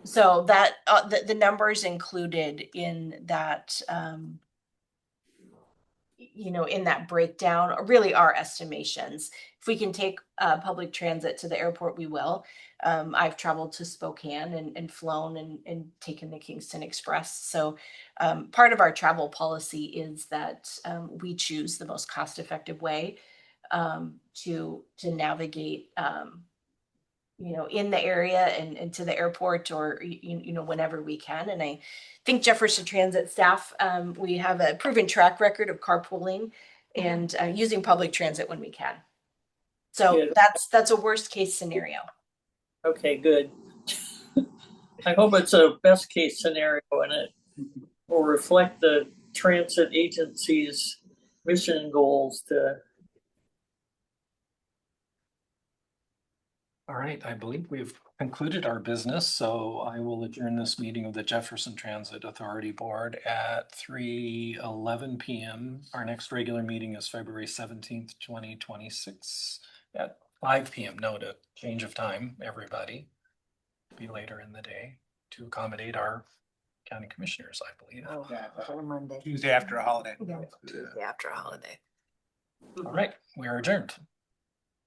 So that the numbers included in that, in that breakdown really are estimations. If we can take public transit to the airport, we will. I've traveled to Spokane and flown and taken the Kingston Express. So part of our travel policy is that we choose the most cost-effective way to navigate in the area and to the airport or, whenever we can. And I think Jefferson Transit staff, we have a proven track record of carpooling and using public transit when we can. So Good. that's a worst case scenario. Okay, good. I hope it's a best case scenario and it will reflect the transit agency's mission and goals to. All right, I believe we've concluded our business, so I will adjourn this meeting of the Jefferson Transit Authority Board at 3:11 p.m. Our next regular meeting is February 17th, 2026 at 5 p.m. Note a change of time, everybody. Be later in the day to accommodate our county commissioners, I believe. Oh, for Monday. Tuesday after a holiday. Yeah, Tuesday after a holiday. All right, we are adjourned.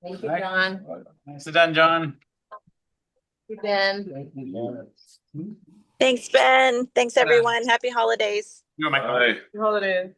Thank you, John. Nicely done, John. You've been. Thanks, Ben. Thanks, everyone. Happy holidays. You, Michael. Bye. Holiday.